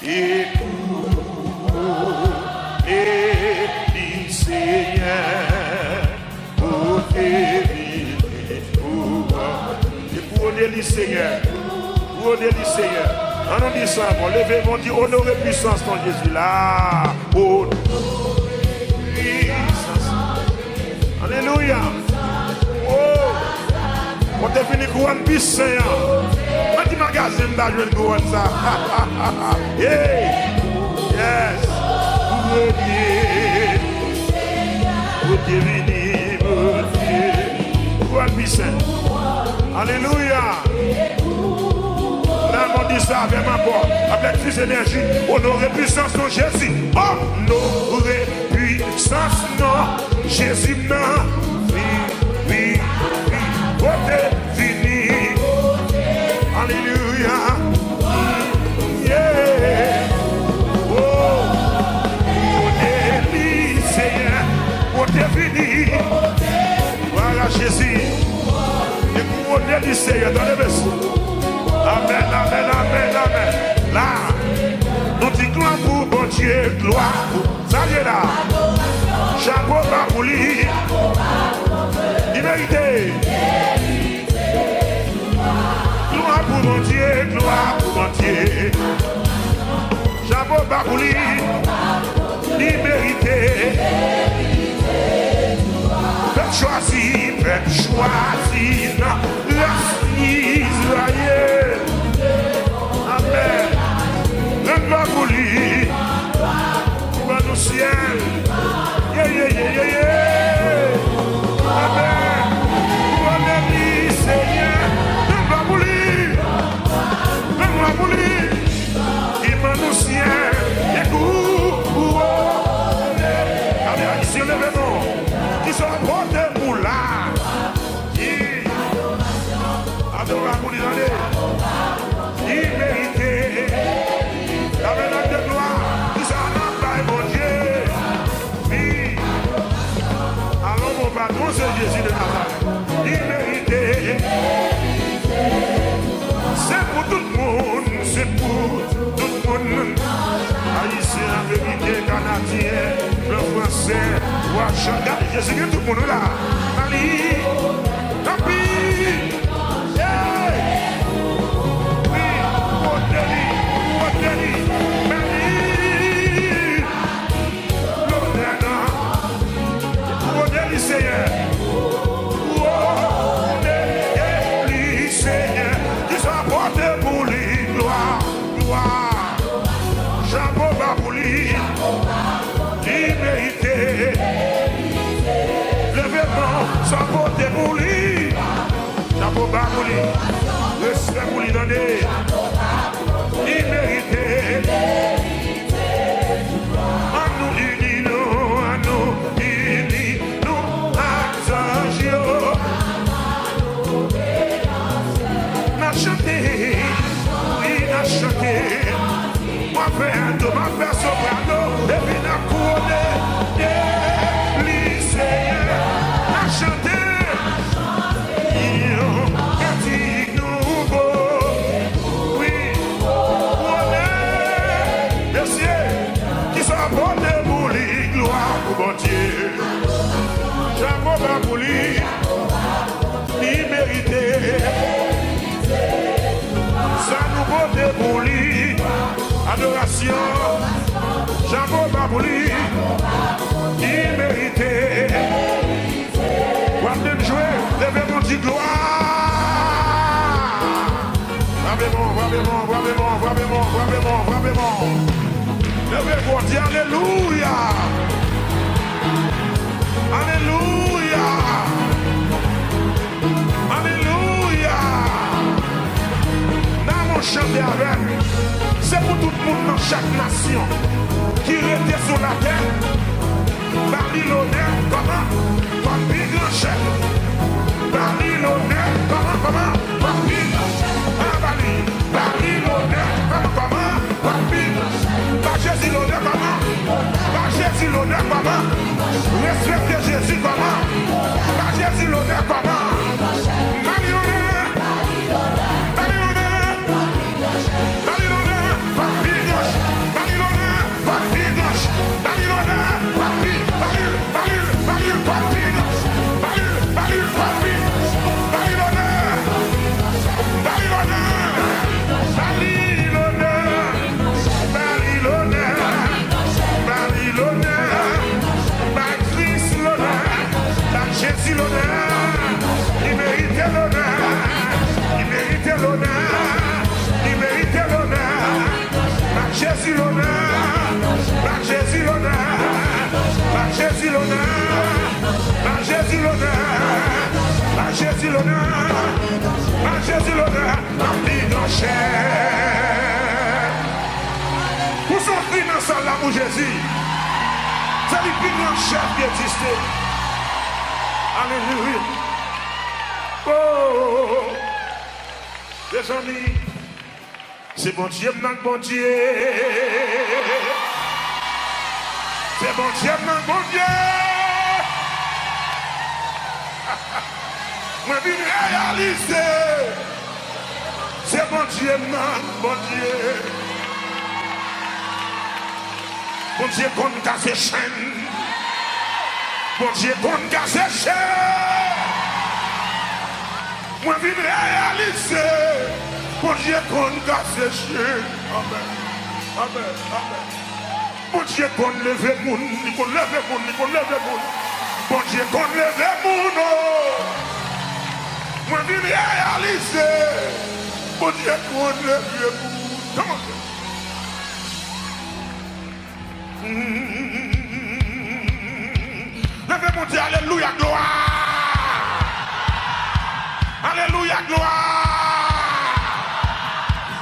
et Seigneur, pour t'éviter, pour honorer le Seigneur, pour honorer le Seigneur. On nous dit ça, bon, levez, on dit honorer puissance ton Jésus là. Honorer puissance. Alléluia. Oh, on t'a fini couronne puissant. On dit magasin d'argent couronne ça. Yeah. Yes. Pour t'éviter, couronne puissant. Alléluia. On dit ça avec ma voix, avec plus d'énergie. Honorer puissance non Jésus. Honorer puissance non Jésus. Non. Oui. Côté fini. Alléluia. Yeah. Oh. Côté Seigneur. Côté fini. Voilà Jésus. Et pour honorer Seigneur dans les vaisseaux. Amen. Là, nous disons gloire pour bon Dieu, gloire pour ça y est là. Chapeau bas pour lui. Vérité. Gloire pour mon Dieu, gloire pour mon Dieu. Chapeau bas pour lui. Liberté. Faites choisir Israël. Amen. Le gloire pour lui. Va au ciel. Yeah. Amen. Honorez Seigneur. Le gloire pour lui. Le gloire pour lui. Il va au ciel. Écoute. Allez, ici, levez-nous. Qui sont portés pour là. Adorable pour lui donner. Il méritait. La venante de gloire. Qui s'en a pas, mon Dieu. Oui. Alors, mon patron, c'est Jésus de Nazareth. Il méritait. C'est pour tout le monde. C'est pour tout le monde. Haïtien, vérité, canadien, le français, Ouachan. Regardez, Jésus, tout le monde là. Ali. Tapi. Seigneur, Seigneur, qui soit porté pour lui, gloire, chapeau bas pour lui, liberté, le vêtement soit porté pour lui, chapeau bas pour lui, respect pour lui donner, liberté, à nous unis, à nous unis. Chanter, moi faire de ma faire soprano, et puis la couronne, Seigneur, à chanter, cantique nouveau, oui, merci, qui soit porté pour lui, gloire pour mon Dieu, j'aime pas pour lui, liberté. Ça nous vote pour lui, adoration, j'avoue pas pour lui, il méritait. Quand même jouer, levez mon petit gloire. Vraiment. Levez mon Dieu, alléluia. Alléluia. Chanter avec, c'est pour tout le monde dans chaque nation qui était sur la terre. Babylonais, comment? Papi grand chef. Babylonais, comment? Papi grand chef. Babylonais, comment? Papi grand chef. Pas Jésus l'honneur, comment? Pas Jésus l'honneur, comment? Respectez Jésus, comment? Pas Jésus l'honneur, comment? Babylonais, à Jésus l'honneur, à Jésus l'honneur, à Jésus l'honneur, à Jésus l'honneur, en vie de chair. Pour son cri dans sa lame pour Jésus, c'est le plus grand chef qui existait. Alléluia. Oh, les amis, c'est bon Dieu, bon Dieu. C'est bon Dieu, bon Dieu. Moi, je viens réaliser. C'est bon Dieu, bon Dieu. Bon Dieu, qu'on casse les chaînes. Bon Dieu, qu'on casse les chaînes. Moi, je viens réaliser. Bon Dieu, qu'on casse les chaînes. Amen. Amen. Amen. Bon Dieu, qu'on lève le monde, qu'on lève le monde, qu'on lève le monde. Bon Dieu, qu'on lève le monde. Moi, je viens réaliser. Bon Dieu, qu'on lève le monde. Comment ça? Lève mon Dieu, alléluia, gloire. Alléluia, gloire.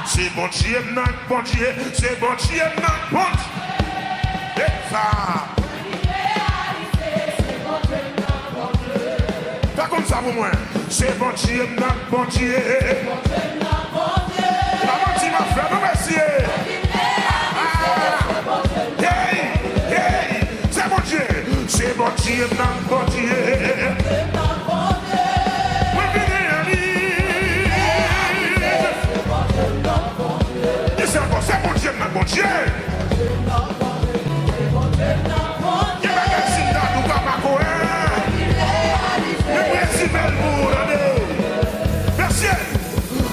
C'est bon Dieu, bon Dieu, c'est bon Dieu, bon Dieu. Pas comme ça pour moi. C'est bon Dieu, bon Dieu. Maman, tu m'as fait, merci. Hey, hey, c'est bon Dieu. C'est bon Dieu, bon Dieu. C'est bon Dieu, bon Dieu. Merci.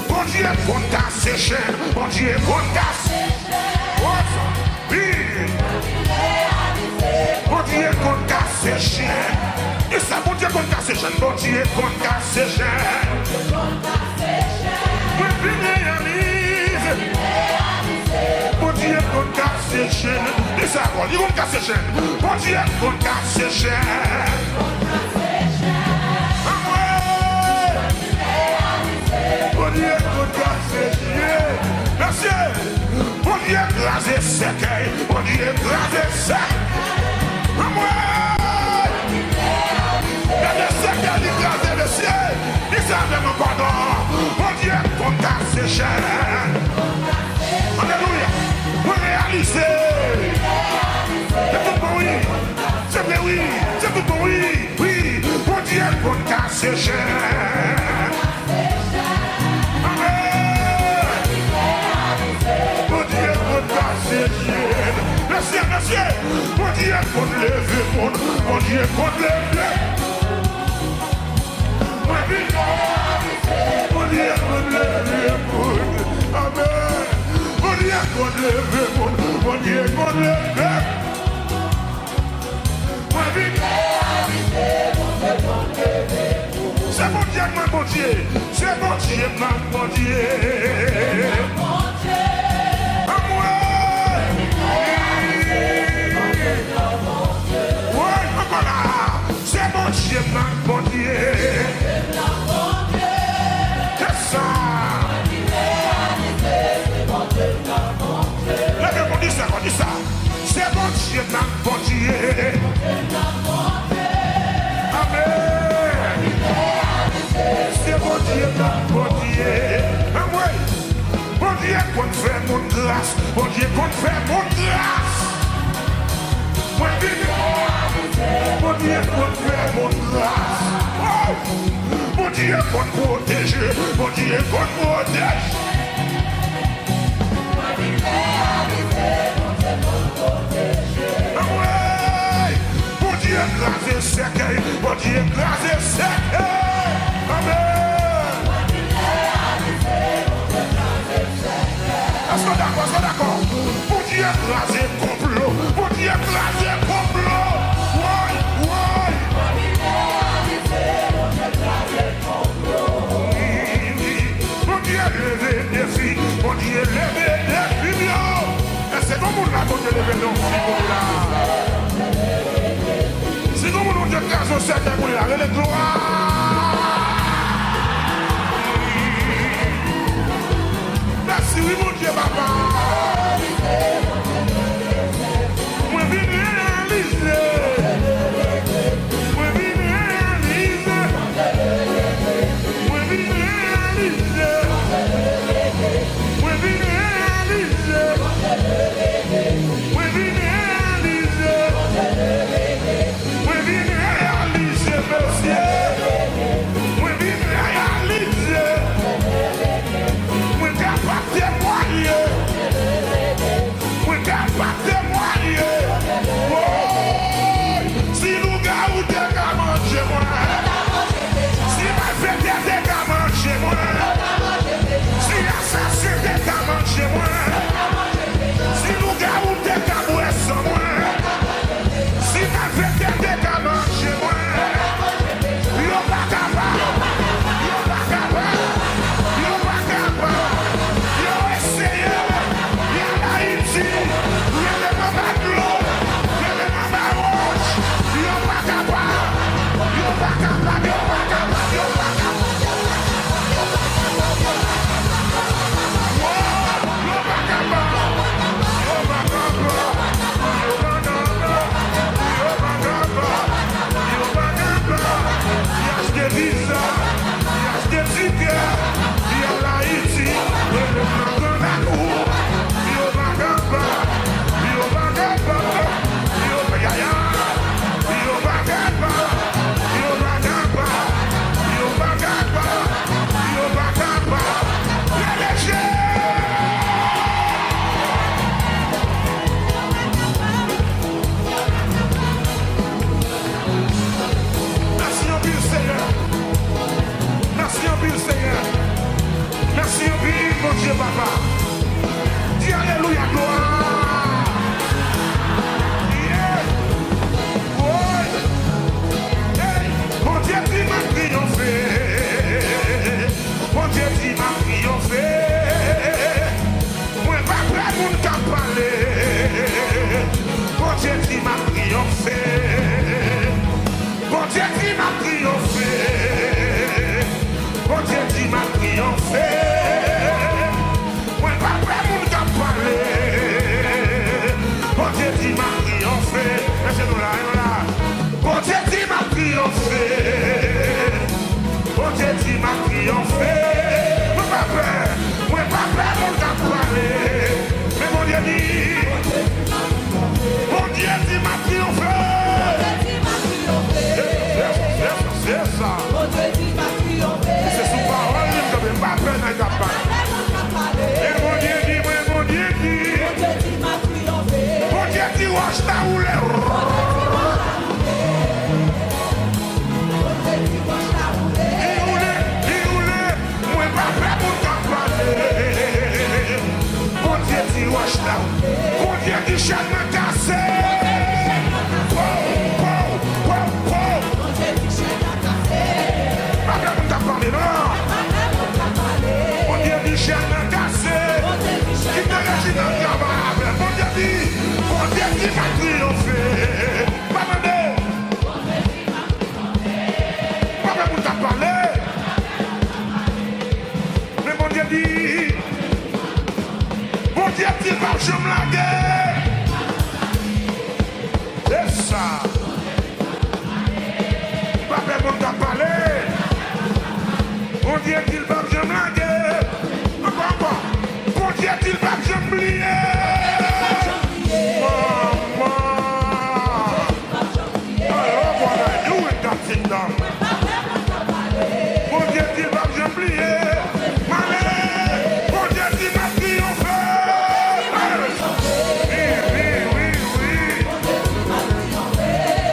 Bon Dieu, qu'on casse ses chaînes. Bon Dieu, qu'on casse. Oui. Bon Dieu, qu'on casse ses chaînes. Et ça, bon Dieu, qu'on casse ses chaînes. Bon Dieu, qu'on casse ses chaînes. Oui, puis réalise. Bon Dieu, qu'on casse ses chaînes. Et ça, bon Dieu, qu'on casse ses chaînes. Bon Dieu, qu'on casse ses chaînes. Bon Dieu, qu'on casse ses chaînes. Merci. Bon Dieu, écrasé sec. Bon Dieu, écrasé sec. À moi. Il y a des secs qui écrasé le ciel. Ils savent mon pardon. Bon Dieu, qu'on casse ses chaînes. Alléluia. Pour réaliser. C'est tout pour oui. C'est vrai, oui. C'est tout pour oui. Oui. Bon Dieu, qu'on casse ses chaînes. Merci, merci. Bon Dieu, qu'on lève le monde. Bon Dieu, qu'on lève le monde. Bon Dieu, qu'on lève le monde. Amen. Bon Dieu, qu'on lève le monde. Bon Dieu, qu'on lève le monde. C'est bon Dieu, mon Dieu. C'est bon Dieu, mon Dieu. C'est mon Dieu, mon Dieu. C'est ça. On dit ça, on dit ça. C'est mon Dieu, mon Dieu. Amen. C'est mon Dieu, mon Dieu. Amen. Mon Dieu, qu'on fait mon grâce. Mon Dieu, qu'on fait mon grâce. Mon Dieu, qu'on fait mon grâce. Mon Dieu, qu'on protège. Mon Dieu, qu'on protège. Mon Dieu, écrasé sec. Mon Dieu, écrasé sec. Amen. Est-ce que d'accord, est-ce que d'accord? Mon Dieu, écrasé complot. Mon Dieu, écrasé complot. Mon Dieu, levé des filles. Mon Dieu, levé des filles. Et c'est comme on l'a donné levé des filles. Si nous voulons Dieu grâce au Seigneur pour la gloire. Merci, oui, mon Dieu, papa. Moi, je viens réaliser. Moi, je viens réaliser. Moi, je viens réaliser. Moi, je viens réaliser. Moi, je viens réaliser. Moi, je viens réaliser, monsieur. Moi, je viens réaliser. Moi, je viens pas témoigner. Moi, je viens pas témoigner. Si nous gardons des gamins chez moi, si ma fête des gamins chez moi, si l'assassin des gamins chez moi, si nous gardons des gamins sans moi, si ma fête des gamins chez moi, yo pas capable, yo pas capable, yo pas capable, yo essayé, yo la Haïti, yo le Mama Glo, yo le Mama Roche, yo pas capable, yo pas capable, yo pas capable, yo pas capable. Mon Dieu, papa. Dis alléluia, gloire. Yeah. Oh. Hey. Mon Dieu, tu m'as triomphé. Mon Dieu, tu m'as triomphé. Moi, pas prêt pour nous parler. Mon Dieu, tu m'as triomphé. Mon Dieu, tu m'as triomphé. Mon Dieu, tu m'as triomphé. Bon Dieu, tu m'as triomphé. Laissez-nous là, bon Dieu, tu m'as triomphé. Bon Dieu, tu m'as triomphé. Moi, pas peur, moi, pas peur, mon t'as parlé. Mais mon Dieu dit, bon Dieu, tu m'as triomphé. C'est ça. C'est sous parole, je ne pas peur, n'a pas peur. Et mon Dieu dit, mon Dieu dit, mon Dieu dit, wash ta roule. Il roule, moi pas prêt pour t'en parler. Mon Dieu dit, wash ta roule. Mon Dieu dit, chaîne m'a cassé. Pas prêt pour t'en parler, non. Mon Dieu dit, chaîne m'a cassé. Qui te reste dans le travail. Mon Dieu dit, il m'a triomphé. Pas demandé. Pas même pour t'en parler. Mais mon Dieu dit, mon Dieu dit, va je me laguer. C'est ça. Pas même pour t'en parler. Mon Dieu dit, va je me laguer. Pourquoi? Mon Dieu dit, va je me lier. Mon Dieu dit va me plier. Mon Dieu dit m'a triomphé. Oui.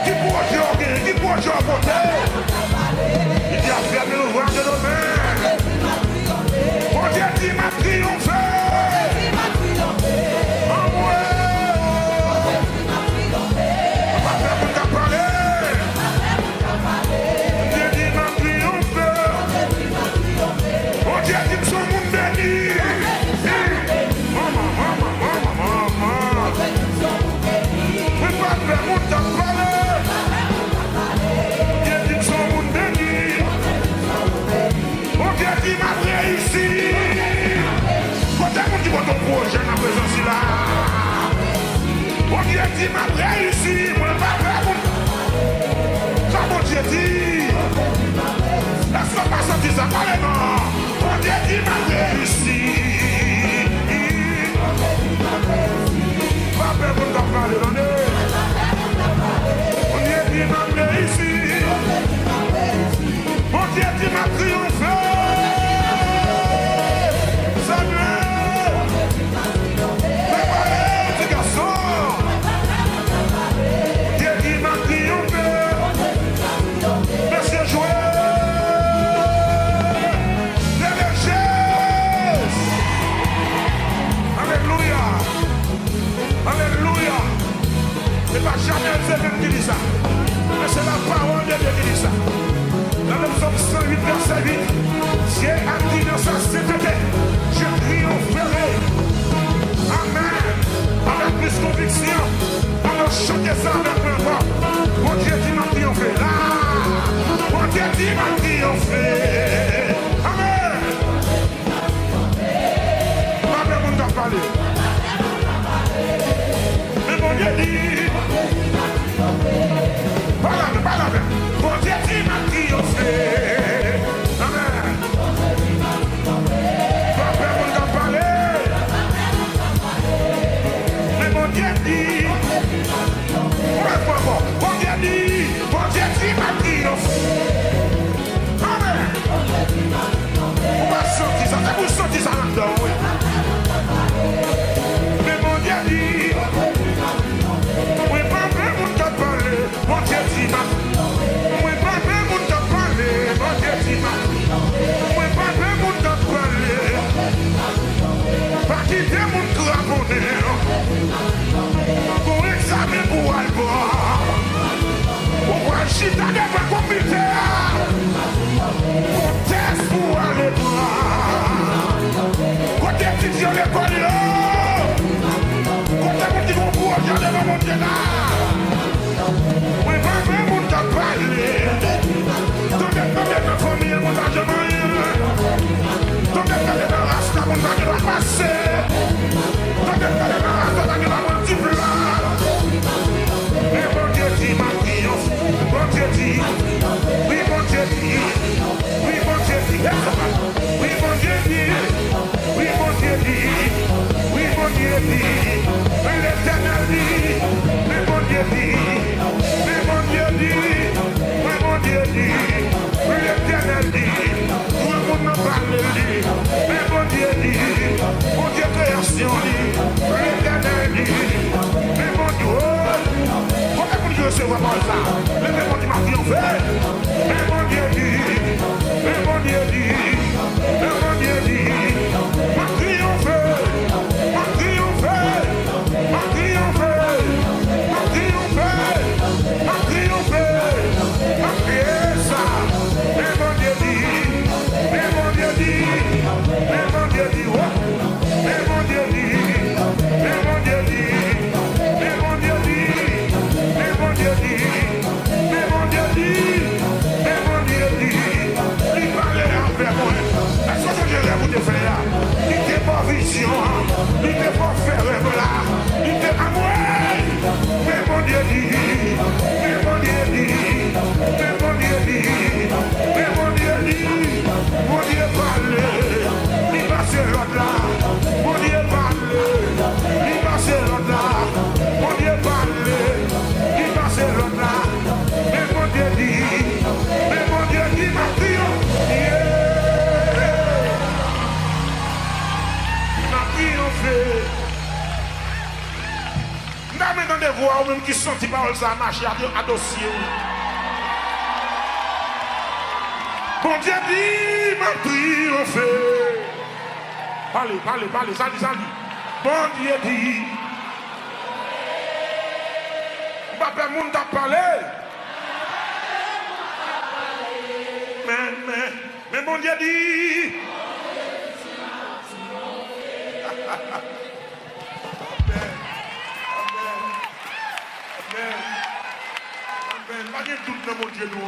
Qui pourra jouer à côté? Il dit à fermer l'ouvrage de nos mains. Mon Dieu dit m'a triomphé. Bon Dieu dit m'a réussi. Pas peur pour t'en parler, non. Bon Dieu dit m'a réussi. Bon Dieu dit m'a triomphé. Jamais Dieu qui dit ça. Mais c'est la parole de Dieu qui dit ça. Dans le psaume 108, verset 8, Dieu a dit dans sa sainteté, je triompherai. Amen. Avec plus conviction, on va chanter ça avec le voix. Mon Dieu dit m'a triomphé. Là, mon Dieu dit m'a triomphé. Amen. Pas de monde à parler. Mais mon Dieu dit. Parle, bon Dieu dit m'a triomphé. Amen. Pas peur de parler. Mais mon Dieu dit. Bon Dieu dit m'a triomphé. Amen. On va sortir ça, vous sortir ça là-dedans, oui. Mais mon Dieu dit. Oui, pas peur de parler. Mon Dieu dit m'a. Oui, pas peur de parler. Mon Dieu dit m'a. Oui, pas peur de parler. Pas quitter mon craponné. Pour examiner pour aller boire. Pour voir chita n'est pas compliqué. Pour test pour aller boire. Quand t'es petit, on est connu. Quand t'es petit, on boit, j'en ai pas monté là. Oui, pas peur de parler. Tendez ma famille, mon argent. Tendez ma race, mon argent va passer. Tendez ma race, mon argent va multiplier. Mais bon Dieu dit ma triomphe. Bon Dieu dit. Oui, bon Dieu dit. Oui, bon Dieu dit. Oui, bon Dieu dit. Oui, bon Dieu dit. Oui, bon Dieu dit. Oui, l'Éternel dit. Mais bon Dieu dit. Mais bon Dieu dit. Oui, bon Dieu dit. Oui, l'Éternel dit. Tout le monde en parle dit. Mais bon Dieu dit. Bon Dieu création dit. Oui, l'Éternel dit. Mais bon Dieu. Pourquoi vous recevoir par ça? Mais bon Dieu m'a triomphé. Mais bon Dieu dit. Mais bon Dieu dit. Mais bon Dieu dit. M'a triomphé. M'a triomphé. M'a triomphé. M'a triomphé. M'a triomphé. M'a crié ça. Mais bon Dieu dit. Mais bon Dieu dit. Mais bon Dieu dit. Mais bon Dieu dit. Mais bon Dieu dit. Mais bon Dieu dit. Mais bon Dieu dit. Mais bon Dieu dit. Mais bon Dieu dit. Il parlait avec moi. Est-ce que je vais vous faire là? Il n'était pas vision. Il n'était pas faire là. Il était à moi. Mais mon Dieu dit. Mais mon Dieu dit. Mais mon Dieu dit. Mais mon Dieu dit. Mon Dieu parle. Il passe l'autre là. Mon Dieu parle. Il passe l'autre là. Mon Dieu parle. Il passe l'autre là. Mais mon Dieu dit. Mais mon Dieu dit ma triomphe. Ma triomphé. N'a dans des voix ou même qui sont qui parlent ça marcher à dossier. Bon Dieu dit m'a triomphé. Parlez, ça dit. Bon Dieu dit. Papa moun t'a parlé. Mais bon Dieu dit. Amen. Pas de doute dans mon Dieu nous.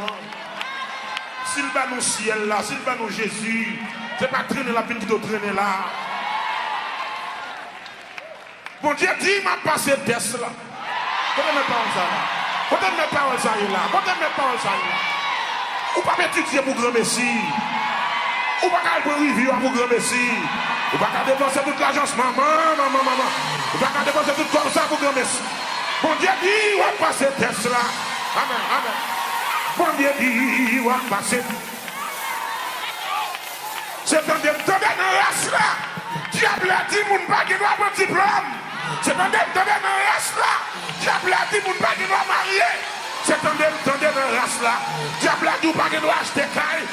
S'il va nous ciel là, s'il va nous Jésus, c'est pas traîner la ville qui doit traîner là. Bon Dieu dit, m'a passé test là. Quand mes paroles ça là. Quand mes paroles ça là. Quand mes paroles ça là. Ou pas m'étudier pour grand messie. Ou pas qu'à prendre review pour grand messie. Ou pas qu'à dépenser toute l'agence maman. Ou pas qu'à dépenser tout comme ça pour grand messie. Bon Dieu dit, on va passer test là. Amen. Bon Dieu dit, on va passer. C'est dans des temps dans la race là. Diable a dit, mon pas qui doit avoir un diplôme. C'est dans des temps dans la race là. Diable a dit, mon pas qui doit marier. C'est dans des temps dans la race là. Diable a dit, pas qui doit acheter caille.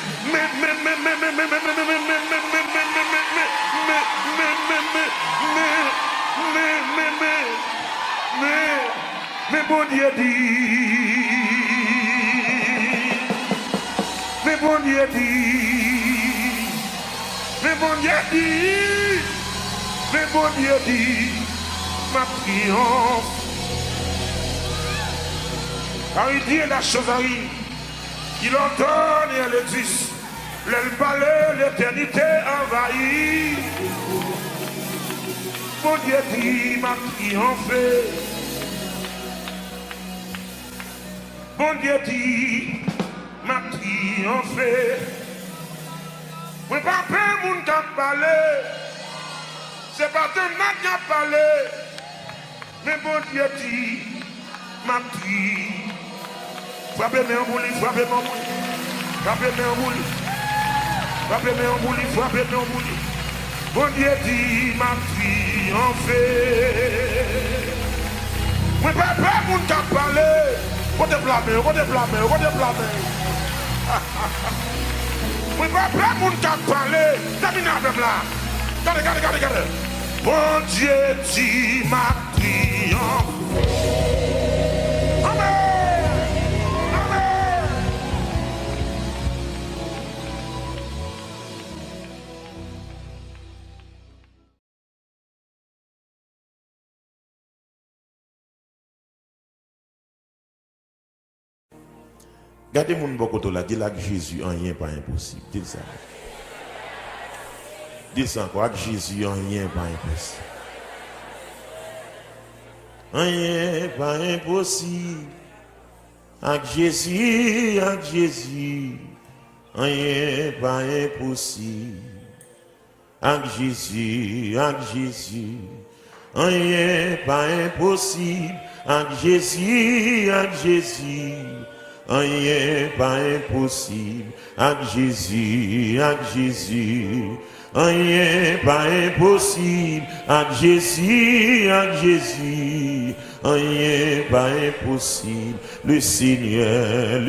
Mais bon Dieu dit, mais bon Dieu dit, mais bon Dieu dit, mais bon Dieu dit, ma triomphe. Car il dit la chose arrive, il entend et elle existe, le palais, l'éternité envahie. Bon Dieu dit, ma triomphe. Bon Dieu dit, m'a triomphé. Mais pas peu moun qui a parlé. C'est pas de n'a qui a parlé. Mais bon Dieu dit, m'a triomphé. Frappez-moi en bouli, frappez-moi en bouli. Frappez-moi en bouli. Frappez-moi en bouli, frappez-moi en bouli. Bon Dieu dit, m'a triomphé. Mais pas peu moun qui a parlé. On te blâme. Oui, pas plein de monde qui a parlé. Terminable là. Regardez. Bon Dieu dit ma triomphe. Amen. Gardez mon bokoto là, dis là que Jésus rien pas impossible. Dis ça. Dis ça encore, avec Jésus rien pas impossible. Rien pas impossible. Avec Jésus, rien pas impossible. Avec Jésus, rien pas impossible. Avec Jésus, rien pas impossible. Avec Jésus, rien pas impossible. Avec Jésus, rien pas impossible. Le Seigneur,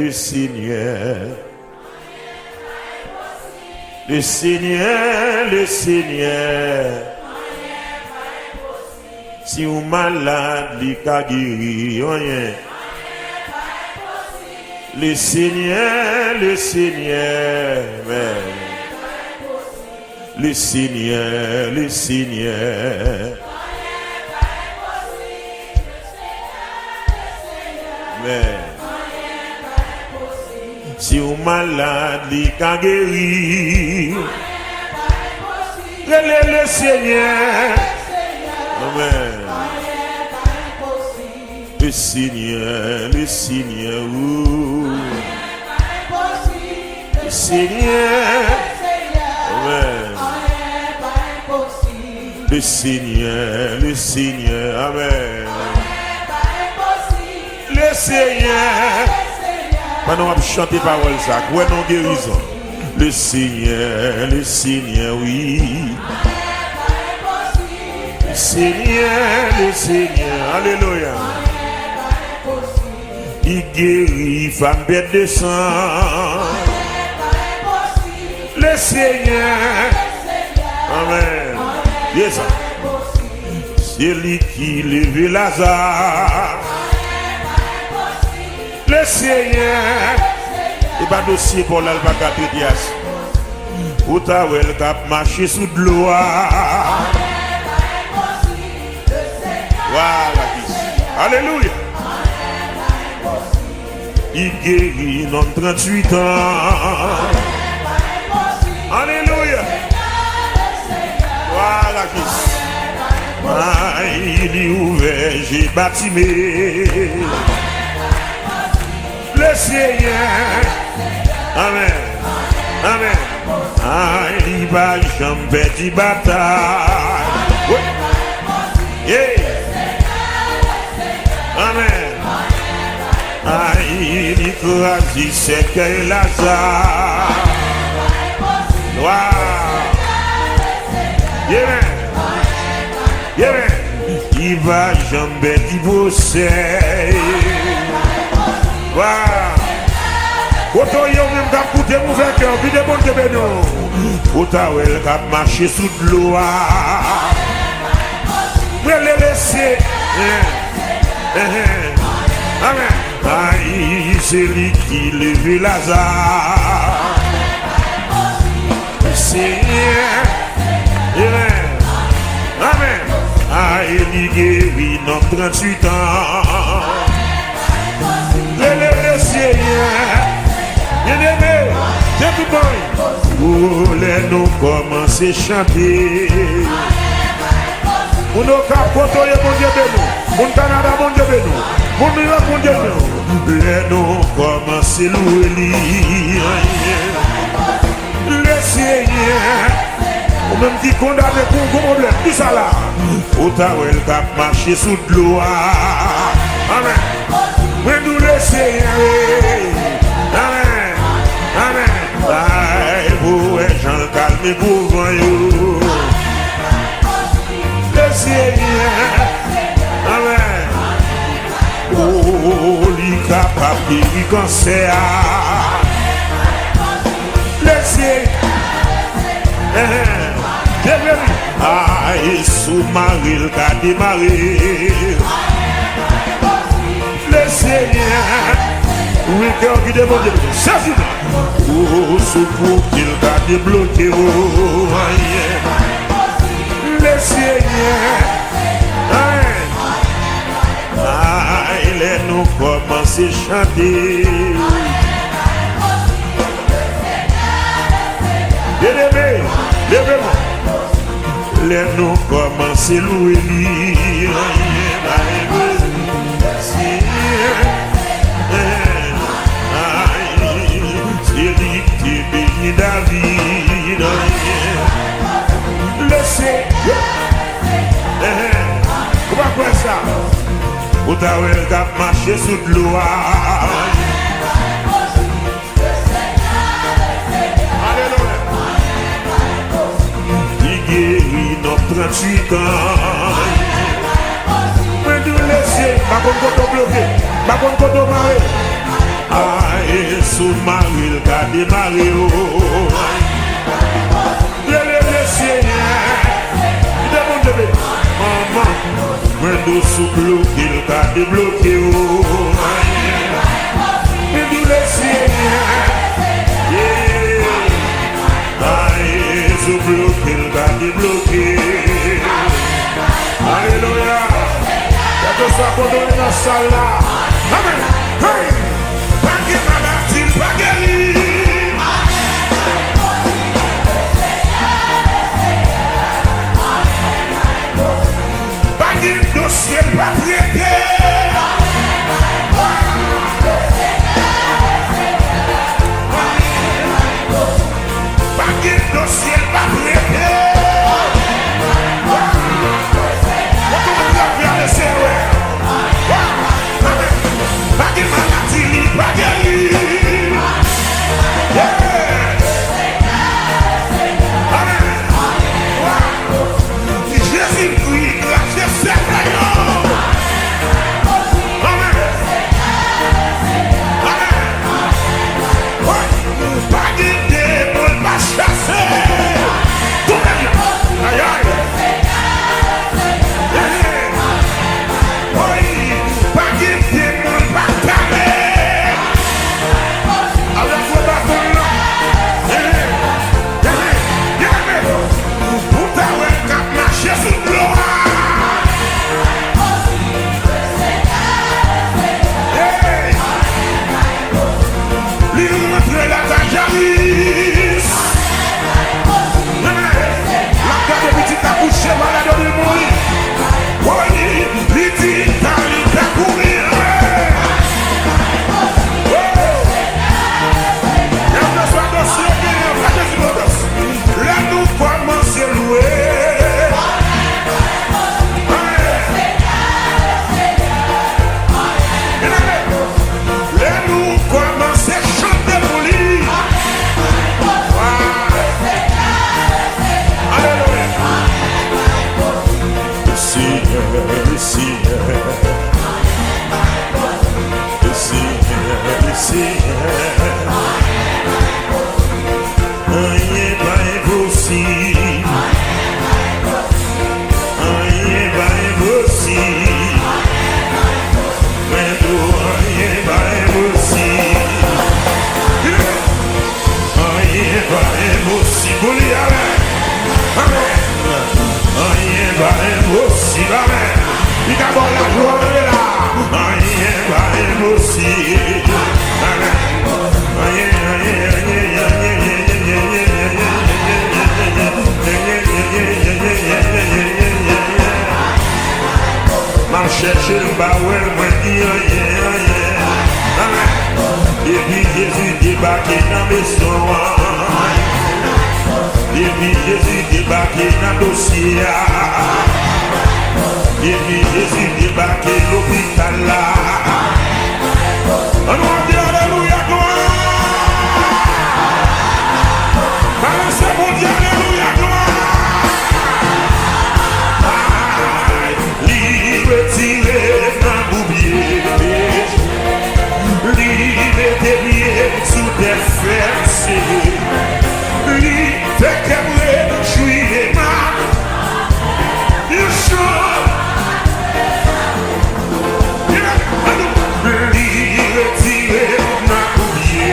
si vous malade, il a guéri, rien. Le Seigneur, amen. Le Seigneur, amen. Si vous malade, il a guéri. Le Seigneur, amen. Le Seigneur, le Seigneur, amen. Le Seigneur, amen. Le Seigneur, maintenant on va chanter parole ça, ouais non guérison. Le Seigneur, oui. Le Seigneur, alléluia. Il guérit, femme bête de sang. Le Seigneur, amen. Yes. C'est lui qui lève Lazare. Le Seigneur, et pas dossier pour l'albacatrédias. Où t'as vu le cap marché sous de l'eau. Voilà. Alléluia. Il guérit non 38 ans. Alléluia. Voilà Christ. Il est ouvert, j'ai bâtimé. Le Seigneur. Amen. Aïe, il va jamais di bataille. Yeah. Amen. Aïe, il écrase cercueil Lazare. Wow. Yeah. Yeah. Il va jamais divorcer. Wow. Autant yon même cap coûter mauvais cœur, puis de bon Dieu nous. Autant elle cap marcher sous de l'eau. Vous les laisser. Amen. Aïe, c'est lui qui lève Lazare. Seigneur. Amen. Amen. Aïe, il guérit dans 38 ans. Le Seigneur. Bien-aimé, c'est tout bon. Où les nous commencer à chanter. Pour nos capotes, mon Dieu de nous. Mon Canada, mon Dieu de nous. Mon New York, mon Dieu de nous. Les nous commencer à louer. Le Seigneur. Ou même qui condamne pour un problème. Tout ça là. Autant elle cap marcher sous de l'eau. Amen. Mais nous le Seigneur. Amen. Amen. Aïe, vous êtes Jean calme pour vous. Le Seigneur. Amen. Oh, il est capable de guérir cancer. Le Seigneur. Aïe, sous-marie, le cas démarré. Le Seigneur. Oui, cœur qui demande de c'est fini. Oh, secours qu'il a débloqué. Oh, le Seigneur. Aïe, les nous commencer à chanter. Bien-aimé, levez-moi. Les nous commencer à louer. David, laissez. Comment faire ça? Où t'as eu le marché sous de l'eau? Alléluia. Il guérit dans 38 ans. Mais nous laissez. Pas comme quand on bloqué. Pas comme quand on marre. Aïe, sous-marie, le cas démarré. Le Seigneur. Il demande de bébé. Maman, mais nous sous-bloqué, le cas débloqué. Mais nous le Seigneur. Aïe, sous-bloqué, le cas débloqué. Alléluia. Il y a deux fois qu'on donne dans la salle là. Amen. Hey. Bagil dossier propriété. Bagil dossier propriété. Bagil maladie, bagil. Bagil de bon pas chasser. Chercher le baouel, moi dis et puis Jésus débarqué dans mes soins. Et puis Jésus débarqué dans le dossier. Et puis Jésus débarqué l'hôpital là. On va dire alléluia, gloire. Balancez mon Dieu, alléluia, gloire. Retiré dans boubier, libre des pieds sous des fesses, libre qu'elle jouit ma, il chante, libre retiré dans boubier,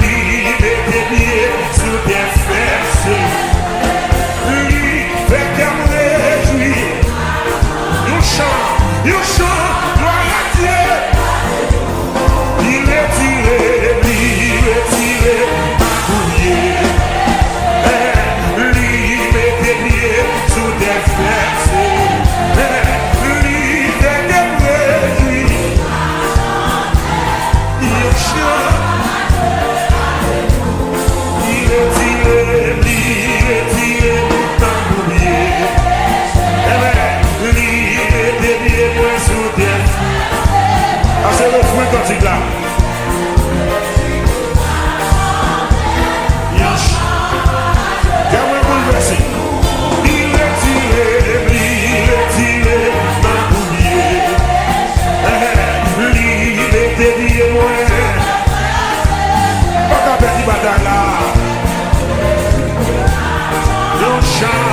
libre des pieds sous des fesses, libre qu'elle you chante, gloire à Dieu. Il est tiré, bouillé. Lui met des pieds sous des fesses. Lui fait des bruits. Il chante. Il est tiré, bouillé. Ah, c'est le fruit quand il là. Il est tiré, dans le boulier. Il est dédié, moi. Pas qu'à petit bataille là. Yon chant.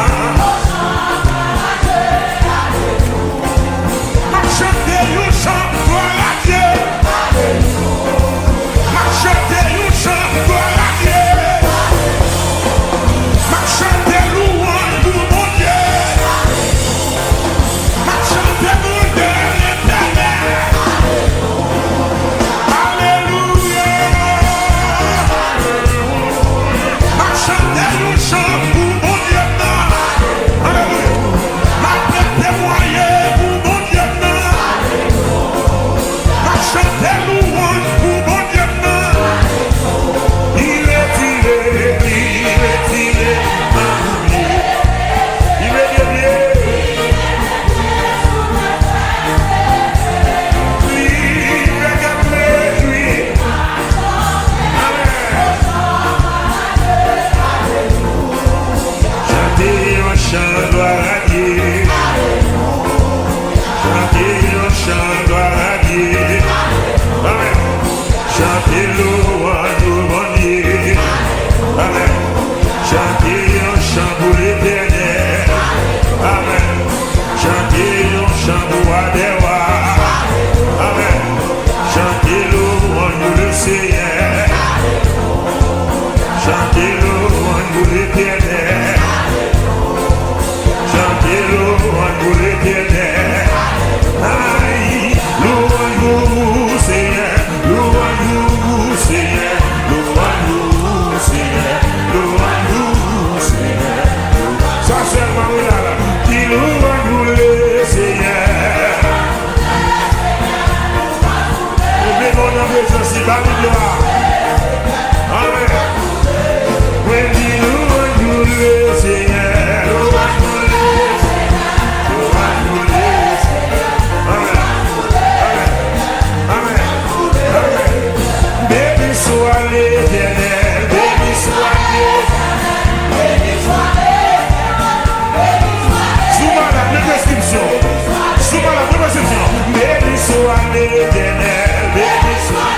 l'Éternel, béni soit.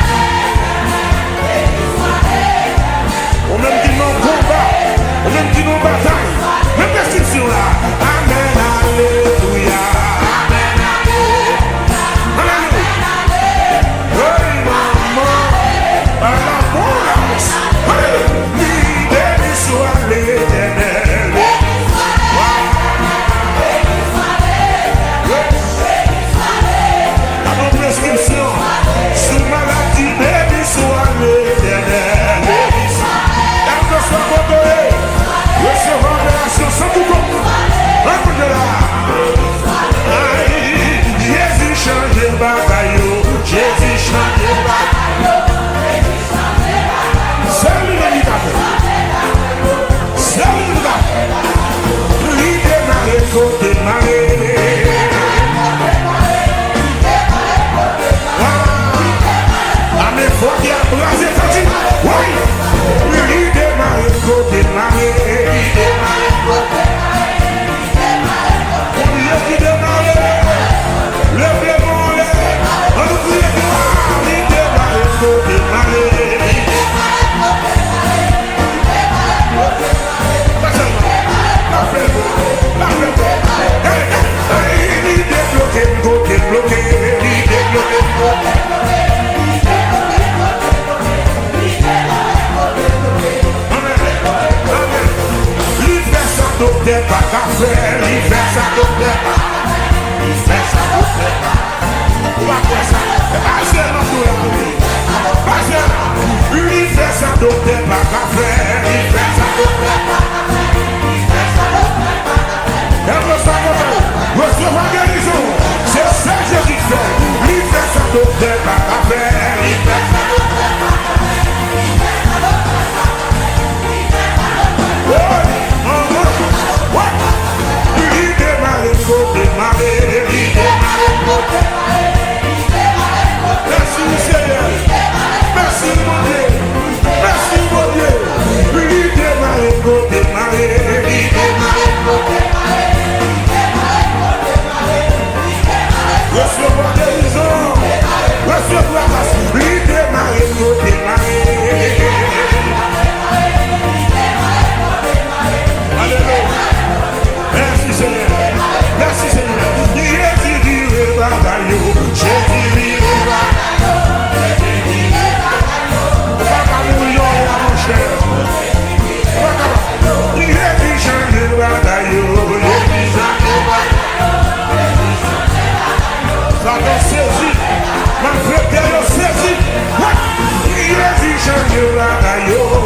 On même dit non combat, on même dit non bataille, même restriction là. Amen, alléluia. Amen, alléluia. Oui, maman, à la bourse. Béni soit l'Éternel. La bonne prescription, sous maladie, béni soit l'Éternel. Soit condamné, recevoir relation sans tout compte. Un coup de là. Jésus change le bagaille. Jésus change le bagaille. C'est lui le médicament. C'est lui le médicament. Lui démarrer, faut démarrer. Ah, mais faut qu'il y a blasé, Tati. Oui. Lui démarrer, faut démarrer. On qui démarrer. Le plément, on nous prie de voir. Lui démarrer, faut démarrer. Pas seulement. La fête. Lui débloqué, côté bloqué. Lui débloqué, côté bloqué. Docteur pas qu'à faire, il fait ça docteur pas. Il fait ça docteur pas. Pas quoi ça. Passez dans tout la vie. Passez. Lui fait ça docteur pas qu'à faire, il fait ça docteur pas. Il fait ça docteur pas. Et pour ça recevoir guérison. C'est ça que Jésus fait. Lui fait ça docteur pas qu'à faire, il fait ça docteur pas. Il fait ça docteur pas. Il fait ça docteur pas. Lui démarrer, faut démarrer. Lui démarrer, faut démarrer. Merci Seigneur. Merci mon Dieu. Merci mon Dieu. Lui démarrer, faut démarrer. Lui démarrer, faut démarrer. Recevoir guérison. Recevoir grâce. Lui démarrer, faut démarrer. Alléluia. Merci Seigneur. Merci Seigneur. Jésus dit le bagaille. Jésus dit le bagaille. Jésus dit le bagaille. Papa nous y a mon cher. Jésus change le bagaille. Jésus change le bagaille. Ça t'a saisi. Ma frère t'a saisi. Jésus change le bagaille. Jésus change le bagaille.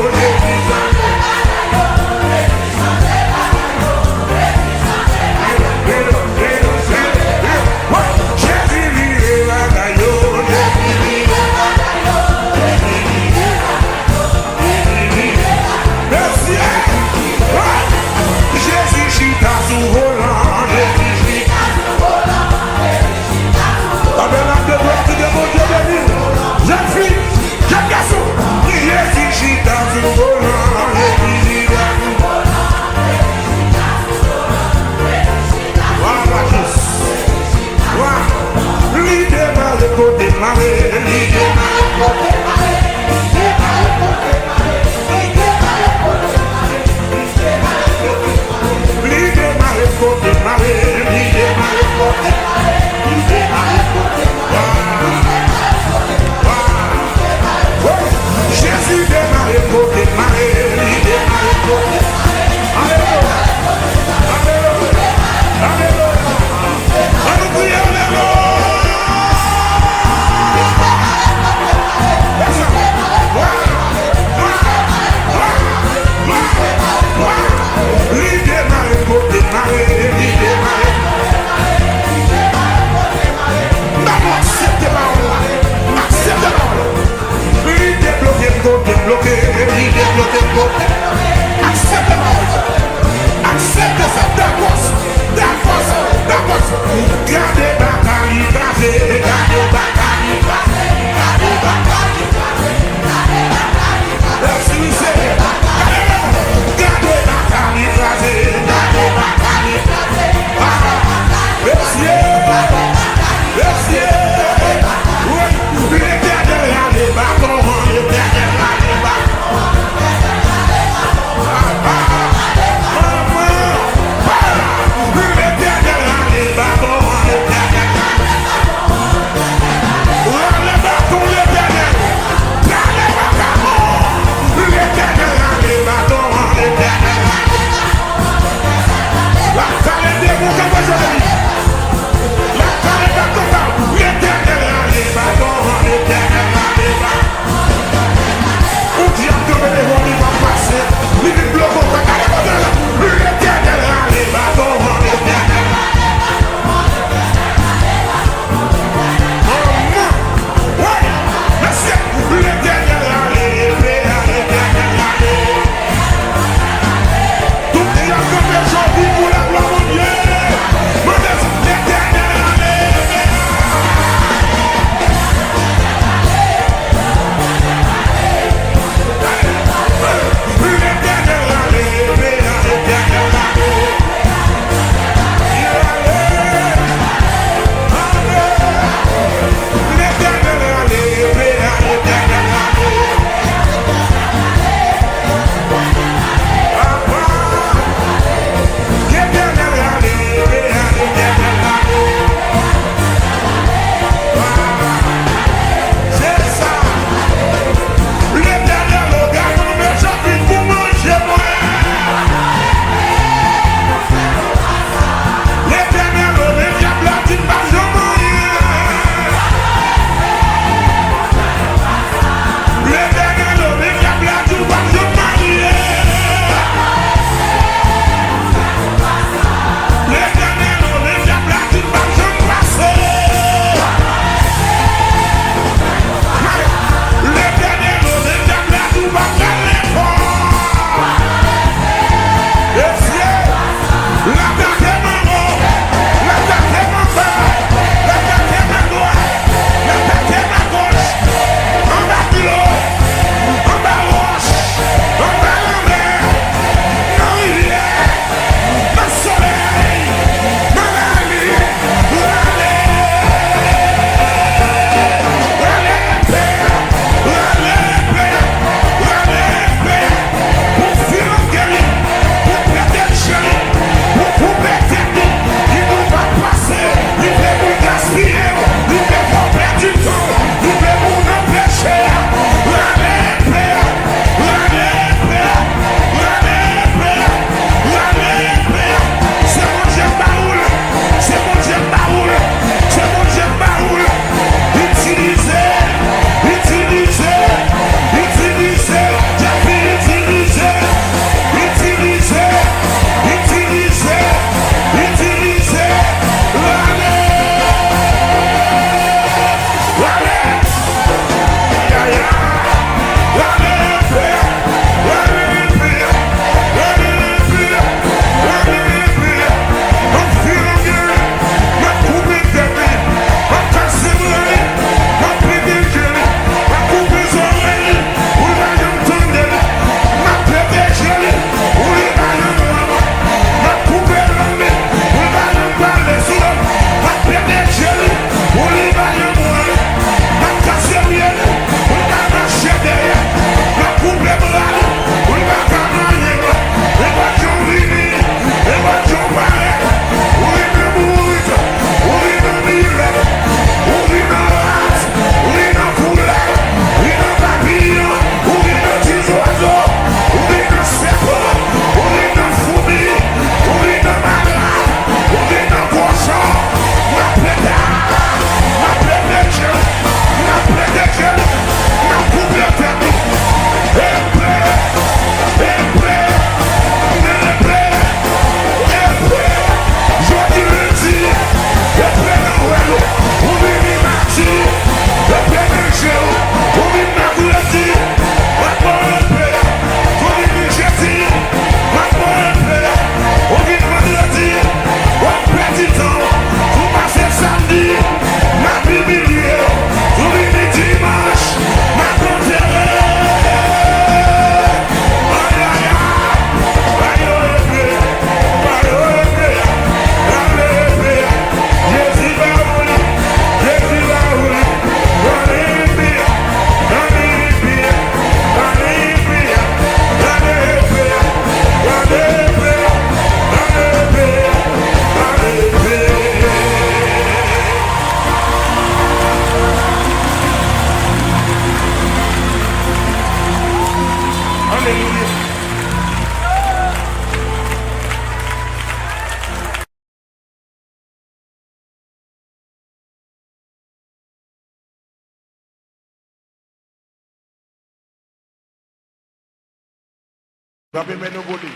Frappez mes nos polis.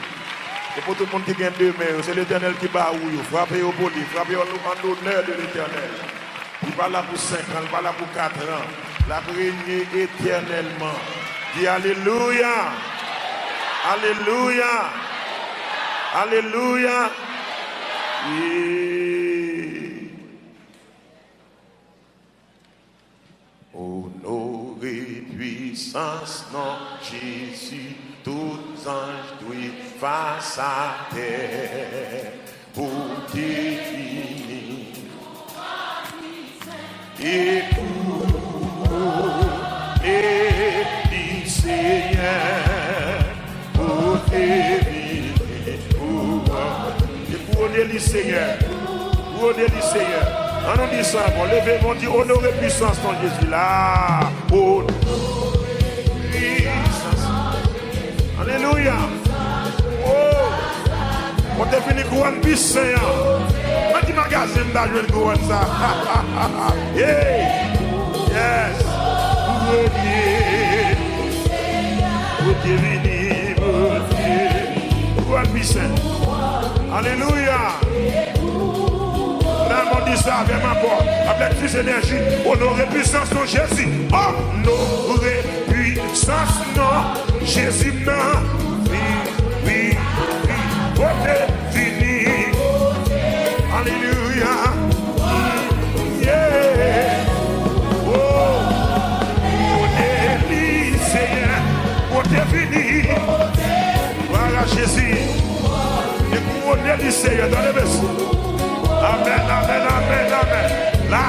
Et pour tout le monde qui gagne deux mains, c'est l'Éternel qui bat ou frappez au polis, frappez en l'honneur de l'Éternel. Il n'est pas là pour 5 ans, il n'est pas là pour 4 ans. La régner éternellement. Dis Alléluia. Alléluia. Alléluia. Honoré puissance, non, Jésus, tous anges doivent face à terre pour définir. Et pour les Seigneur, pour définir. Et pour honorer le Seigneur, pour honorer le Seigneur. On nous dit ça, bon, levez, on dit honorer puissance ton Jésus là. Honorer puissance. Alléluia. Oh, on te finit couronne puissant. On dit magasin d'argent de couronne ça. Yeah. Yes. Pour Dieu venir, pour Dieu. Couronne puissant. Alléluia. On dit ça avec ma voix, avec plus d'énergie. Honorer puissance non Jésus. Honorer puissance non Jésus. Non. Oui, oui, oui. Côté fini. Alléluia. Yeah. Oh. Côté Seigneur. Côté fini. Voilà Jésus. Et pour le Seigneur dans les vaisseaux. Amen, amen, amen, amen. Là,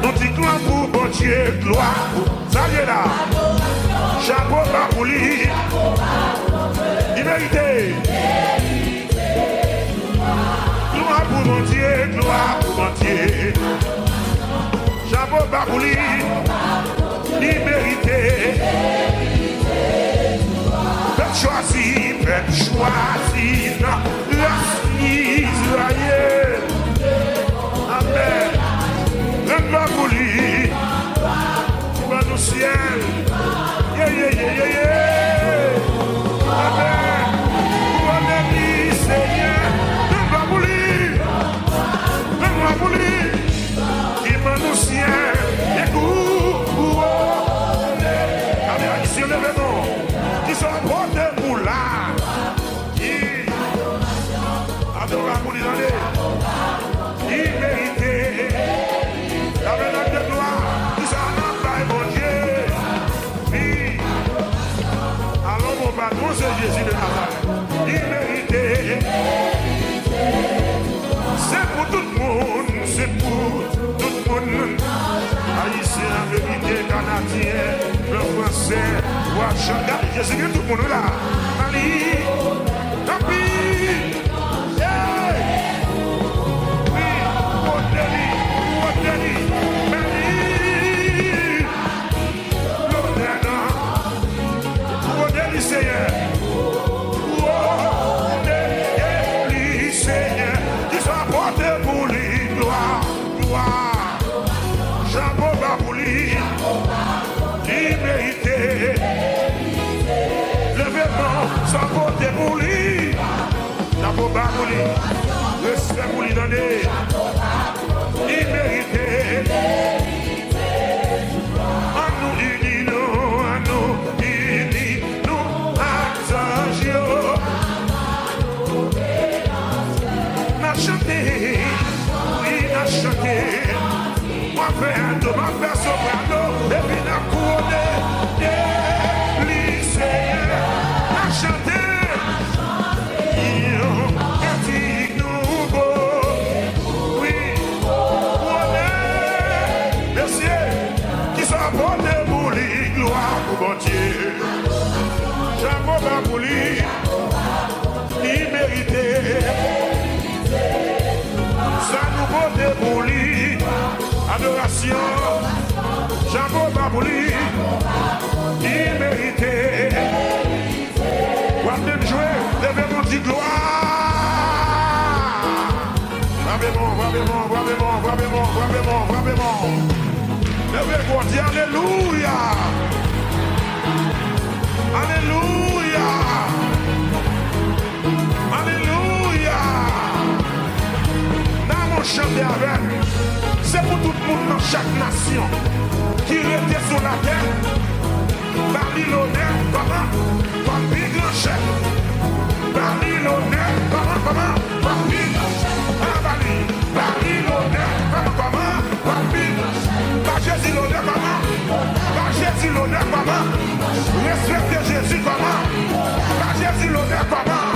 nous disons gloire pour bon Dieu, gloire pour ça y est là. Chapeau bas pour lui. Il mérite. Gloire pour mon Dieu, gloire pour mon Dieu. Chapeau bas pour lui. Il mérite. Faites choisir, non, la Israël. Amen. Donne-moi pour lui. Pour nous ciel. Yeah, yeah, yeah, yeah, yeah. Amen. Pour l'ennemi, Seigneur. Donne-moi pour lui. Donne-moi pour lui. Il m'a nous ciel. Écoute. Amen. Ici, levez-nous. Qui sont portés pour là. Adorable pour les années. Il méritait. La venante de gloire. Qui s'en a pas, mon Dieu. Oui. Alors, mon patron, c'est Jésus de Nazareth. Il méritait. C'est pour tout le monde. C'est pour tout le monde. Haïtien, vérité, canadien, le français, Ouachanga. Jésus, tout le monde là. Ali. Tapi. Respect pour lui donner. Il méritait. À nous unis, nous attentions. N'a chanté, oui, n'a chanté. Moi, faire de ma soprano, et puis n'a couronné. Lycéen, n'a chanté. Bon Dieu, j'aime pour lui, il méritait. Ça nous vote pour lui, adoration, j'aime pour lui, il méritait. Quand même jouer, levez-moi dit gloire. Vraiment. Levez-moi dit alléluia. Alléluia. chanter avec. C'est pour tout le monde dans chaque nation qui était sur la terre. Babylonais, comment? Papi grand chef. Babylonais, comment? Papi grand chef. Babylonais, comment? Papi grand chef. Pas Jésus l'honneur, comment? Pas Jésus l'honneur, comment? Respectez Jésus, comment? Pas Jésus l'honneur, comment?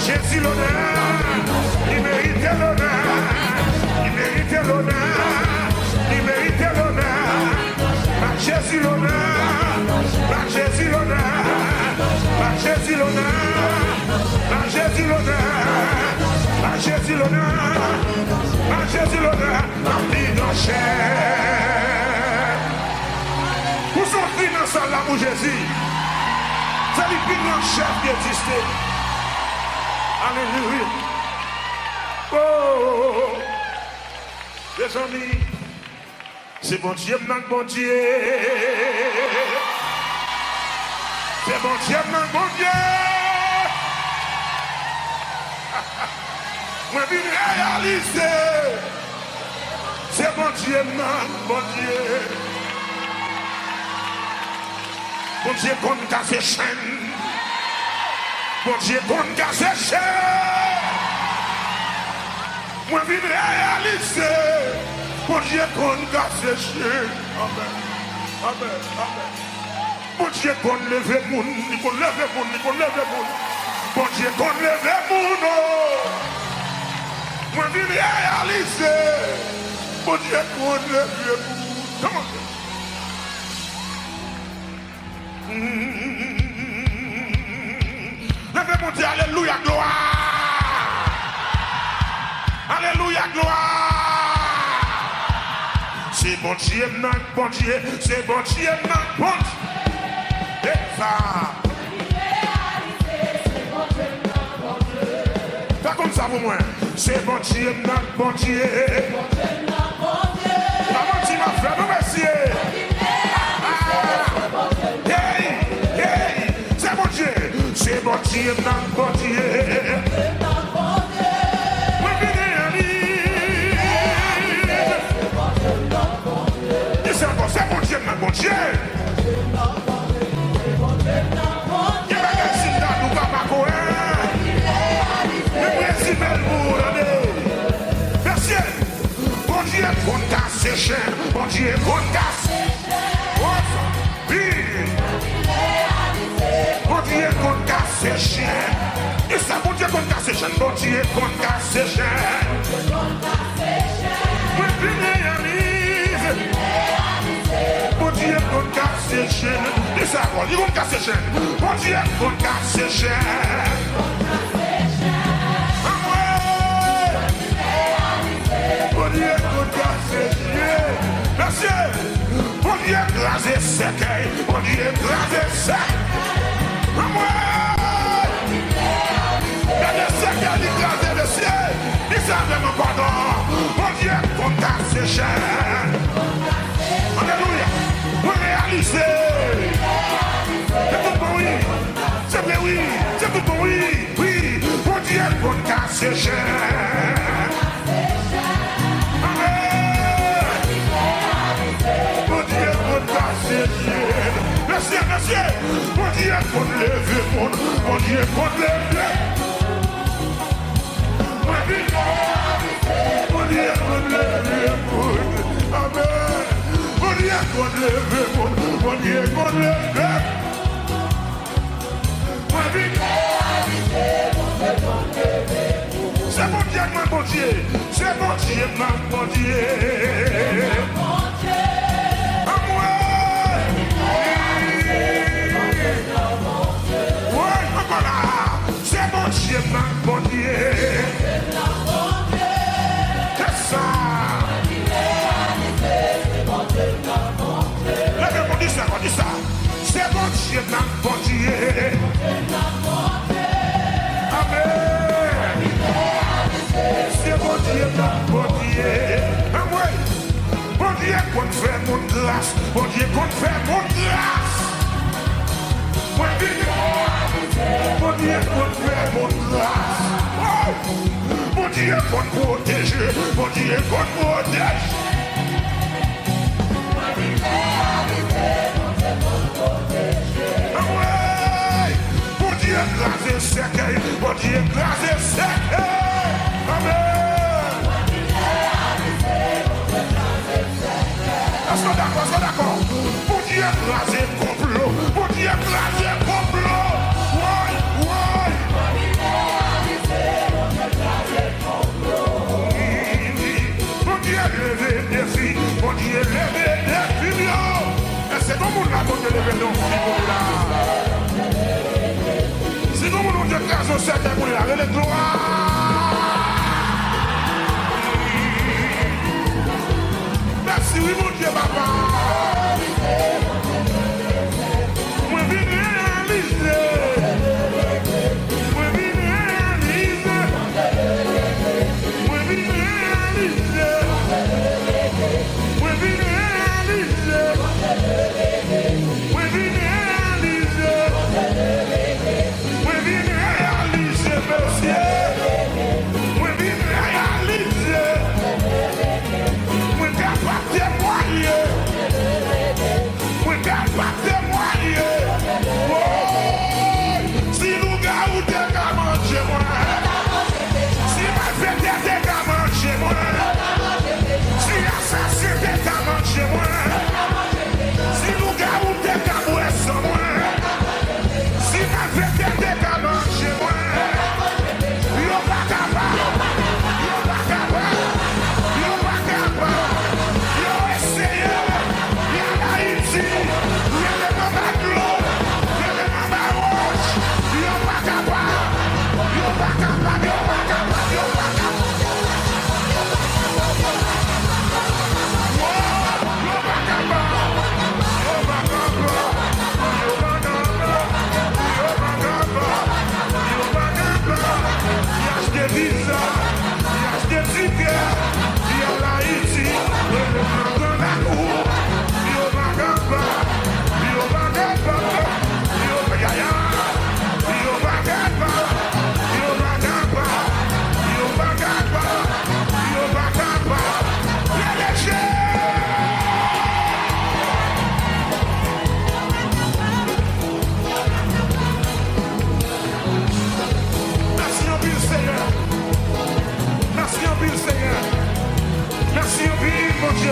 Jésus l'honneur, il méritait l'honneur, il méritait l'honneur, il méritait l'honneur. Par Jésus l'honneur, par Jésus l'honneur, par Jésus l'honneur, par Jésus l'honneur, par Jésus l'honneur, par Jésus l'honneur, par notre cher. Pour son finance là pour Jésus, c'est le plus grand chef qui existait. Alléluia. Oh, les amis, c'est bon Dieu, bon Dieu. C'est bon Dieu, bon Dieu. Moi, je viens réaliser. C'est bon Dieu, bon Dieu. Bon Dieu, qu'on casse les chaînes. Bon Dieu, qu'on casse les chaînes. Moi, je viens réaliser. Bon Dieu, qu'on casse les chaînes. Amen. Amen. Amen. Bon Dieu, qu'on lève le monde. Qu'on lève le monde. Qu'on lève le monde. Bon Dieu, qu'on lève le monde. Moi, je viens réaliser. Bon Dieu, qu'on lève le monde. Lève mon Dieu, alléluia, gloire. Alléluia, gloire. C'est bon Dieu, bon Dieu, c'est bon Dieu, bon Dieu. Et ça. Fais comme ça pour moi. C'est bon Dieu, bon Dieu. Maman, tu m'as fait, non merci. C'est bon Dieu, bon Dieu. C'est bon Dieu, bon Dieu. Il va réussir dans nous, papa Cohen. Il va réussir dans nous, merci. Bon Dieu, qu'on casse ses chaînes. Bon Dieu, qu'on casse. Oui. Bon Dieu, qu'on casse ses chaînes. Et ça, bon Dieu, qu'on casse ses chaînes. Bon Dieu, qu'on casse ses chaînes. Oui, puis réalise. Bon Dieu, qu'on casse ses chaînes. Et ça, bon Dieu, qu'on casse ses chaînes. Bon Dieu, qu'on casse ses chaînes. Bon Dieu, qu'on casse ses chaînes. Merci. Bon Dieu, écraser sec. Bon Dieu, écraser sec. Il y a des secs qui ont écrasé le ciel. Ils savent mon pardon. Bon Dieu, qu'on casse ses chaînes. Alléluia. Vous réalisez. C'est tout bon, oui. C'est vrai, oui. C'est tout bon, oui. Oui. Bon Dieu, qu'on casse ses chaînes. Amen. Bon Dieu, qu'on casse ses chaînes. Merci, merci. Bon Dieu, qu'on lève le monde. Bon Dieu, qu'on lève le monde. Bon Dieu, qu'on lève le monde. Amen. Bon Dieu, qu'on lève le monde. Bon Dieu, qu'on lève le monde. C'est bon Dieu, mon Dieu. C'est bon Dieu, mon Dieu. C'est bon Dieu, mon Dieu. C'est ça. dis ça. C'est bon Dieu, bon Dieu. Amen. C'est bon Dieu, bon Dieu. Amen. Bon Dieu, qu'on fait mon grâce. Bon Dieu, qu'on fait mon grâce. Bon Dieu, qu'on fait mon grâce. Bon Dieu, qu'on protège. Bon Dieu, qu'on protège. Bon Dieu, grâce et cercueil. Bon Dieu, grâce et cercueil. Amen. Est-ce que d'accord? Bon Dieu, grâce et complot. Bon Dieu, grâce et complot. Ouais. Bon Dieu, levé des filles. Bon Dieu, levé des filles. C'est comme on a donné le vélo là. C'est comme on a dit grâce au cercle pour la le gloire. Merci, oui, mon Dieu, papa. Moi, je viens réaliser. Moi, je viens réaliser. Moi, je viens réaliser. Moi, je viens réaliser.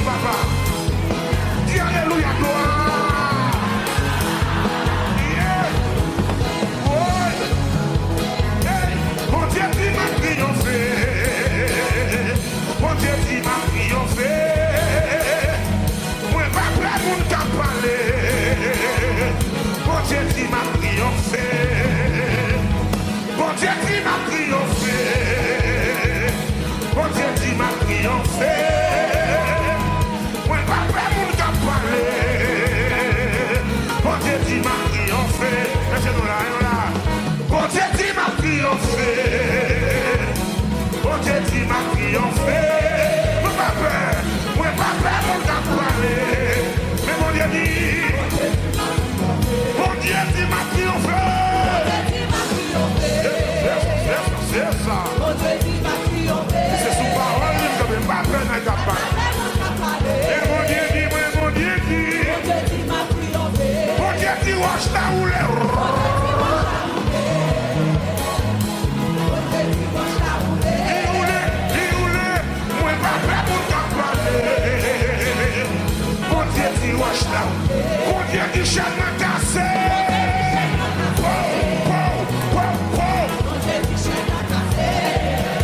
Papa, dis alléluia, gloire. Yeah. Ouais. Hey. Bon Dieu, tu m'as triomphé. Bon Dieu, tu m'as triomphé. Moi, pas prêt pour me parler. Bon Dieu, tu m'as triomphé. Bon Dieu, tu m'as triomphé. Bon Dieu, tu m'as triomphé. Bon Dieu, tu m'as triomphé. Laissez-nous là. Bon Dieu, tu m'as triomphé. Bon Dieu, tu m'as triomphé. Moi, pas peur, mon gars parler. Mais mon Dieu dit, bon Dieu, tu m'as triomphé. C'est ça. C'est sous parole, je ne vais pas faire un capable. Et mon Dieu dit, mon Dieu dit, bon Dieu dit, wash ta roule. Il roule, moi pas prêt pour t'en parler. Bon Dieu dit, wash ta roule. Bon Dieu dit, chien m'a cassé.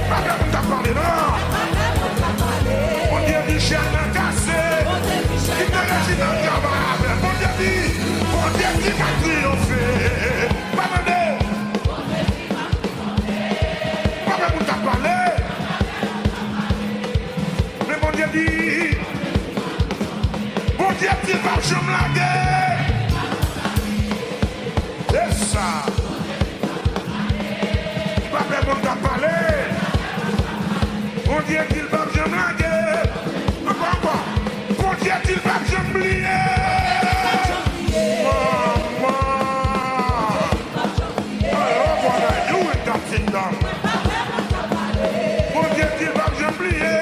Pas prêt pour t'en parler, non. Bon Dieu dit, chien m'a cassé. Il te laisse dans le cabane. Bon Dieu dit, qui m'a triomphé. Pas demandé. Pas même pour t'en parler. Mais bon Dieu dit, bon Dieu dit, va je me laguer. C'est ça. Pas faire mon temps parler. On dit qu'il va bien blaguer. Encore. On dit qu'il va bien oublier. Maman. Alors, what are you in that kingdom? On dit qu'il va bien oublier.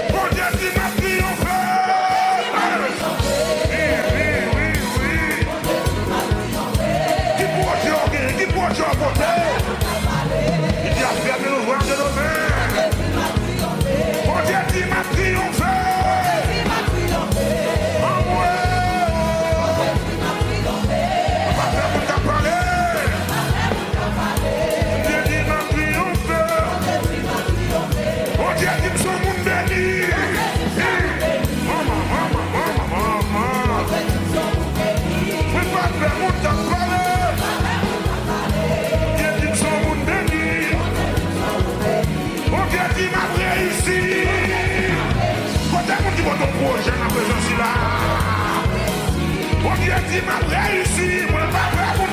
On dit qu'il va triompher. Qui pour Dieu à côté? Il y a fait de nous voir de nos mains. Mon Dieu dit m'a triomphé. En moi. On va faire pour t'en parler. Dieu dit m'a triomphé. Mon Dieu dit son monde béni. Maman. On va faire pour t'en parler. Qui m'a réussi. Quand t'as dit votre projet dans la présence là. Mon Dieu dit m'a réussi. Moi pas prêt pour.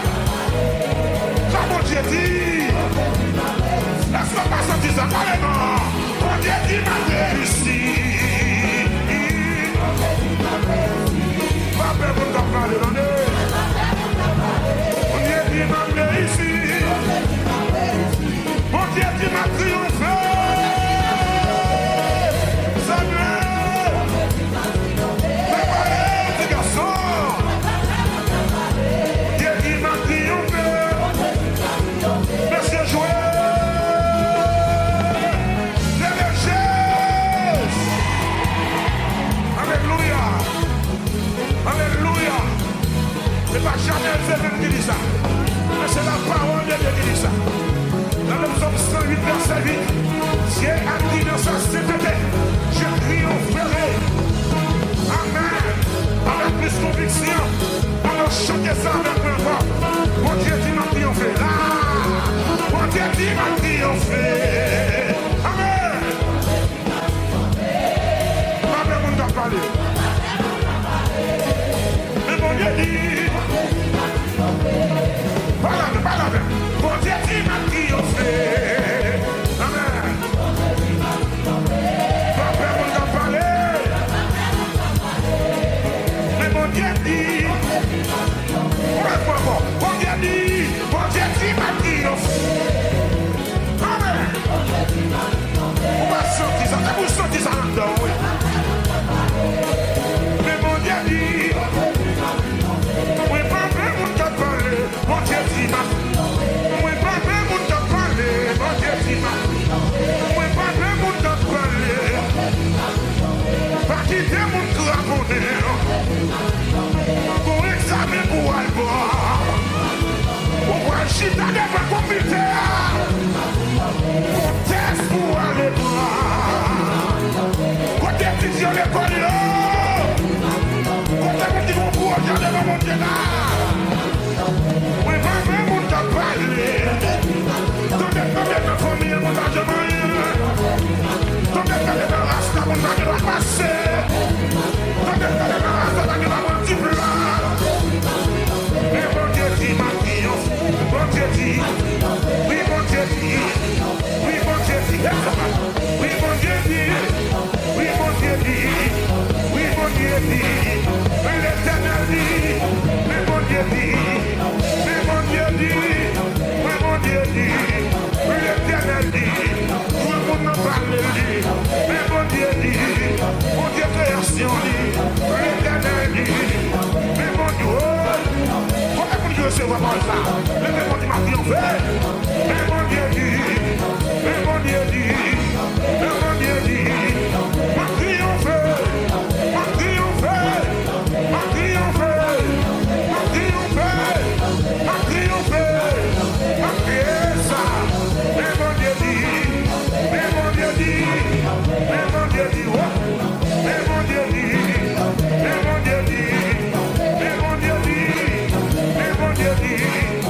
Ça mon Dieu dit. Laisse-moi pas sentir ça par les noms. Mon Dieu dit m'a réussi. Pas prêt pour t'en parler dans le. Mon Dieu dit m'a réussi. Mon Dieu dit m'a triomphé. C'est pas Chanel Zéven qui dit ça. Mais c'est la parole de Dieu qui dit ça. Dans le psaume 108, verset 8, Dieu a dit dans sa sainteté, je triompherai. Amen. Avec plus conviction, on va chanter ça avec moi. Mon Dieu dit m'a triomphé. Là, mon Dieu dit m'a triomphé. Amen. Pas de monde à parler. Mais mon Dieu dit. Parle. Mon Dieu dit m'a triomphé. Amen. Pas faire mon temps parler. Mais mon Dieu dit. Mon Dieu dit m'a triomphé. Amen. On va sentir ça. Vous sentez ça là-dedans, oui. Mais mon Dieu dit. Oui, pas faire mon temps parler. Mon Dieu dit m'a. Oui, pas faire mon temps parler. Mon Dieu dit m'a. Oui, pas faire mon temps parler. Pas quitter mon craponné. Pour examiner pour Alba. Pour voir chita de ma comité. Pour test pour aller voir. Quand t'es petit sur l'école là. Quand t'es petit mon bourg, j'en ai mon Dieu là. Oui, pas faire mon temps parler. Tant d'être dans ma famille, mon argent moyen. Tant d'être dans ma race, mon argent va passer. Tant d'être dans ma race, mon argent va multiplier. Mais mon Dieu dit ma triomphe. Mon Dieu dit. Oui, mon Dieu dit. Oui, mon Dieu dit. Oui, mon Dieu dit. Oui, mon Dieu dit. Oui, mon Dieu dit. L'Éternel dit. Mais mon Dieu dit. Mais mon Dieu dit. Mais mon Dieu dit. L'Éternel dit. Tout le monde n'en parle dit. Mais mon Dieu dit. Mon Dieu création dit. L'Éternel dit. Mais mon Dieu. Comment Dieu se voit par ça? Le mon Dieu m'a triomphé. Mais mon Dieu dit. Mais mon Dieu dit. Mais mon Dieu dit. M'a triomphé. M'a triomphé. M'a triomphé. M'a triomphé. M'a triomphé. M'a crié ça. Mais mon Dieu dit. Mais mon Dieu dit. Mais mon Dieu dit. Mais mon Dieu dit. Mais mon Dieu dit. Mais mon Dieu dit. Mais mon Dieu dit.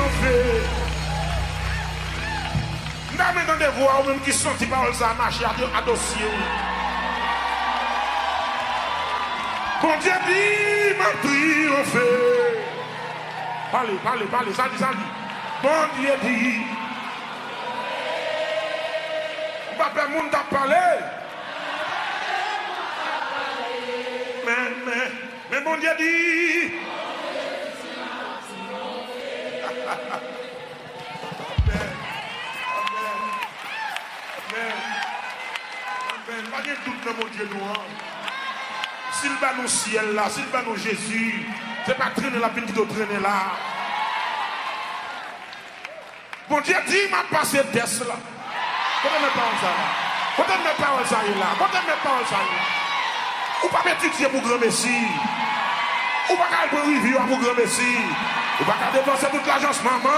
on fait. N'a même dans des voix ou même qui sont qui parlent ça marcher à dossier. Bon Dieu dit, ma triompher. Parlez, ça dit. Bon Dieu dit. Papa, moun t'a parlé. Mais bon Dieu dit. Amen. Pas de doute dans mon Dieu noir. S'il va nous ciel là, s'il va nous Jésus, c'est pas traîner la peine qui doit traîner là. Bon Dieu dit, m'a passé test là. Quand mes paroles ça là. Quand mes paroles ça là. Ou pas m'étudier pour grand Messie. Ou pas qu'à pour review pour grand Messie. Ou pas qu'à dépenser toute l'agence maman.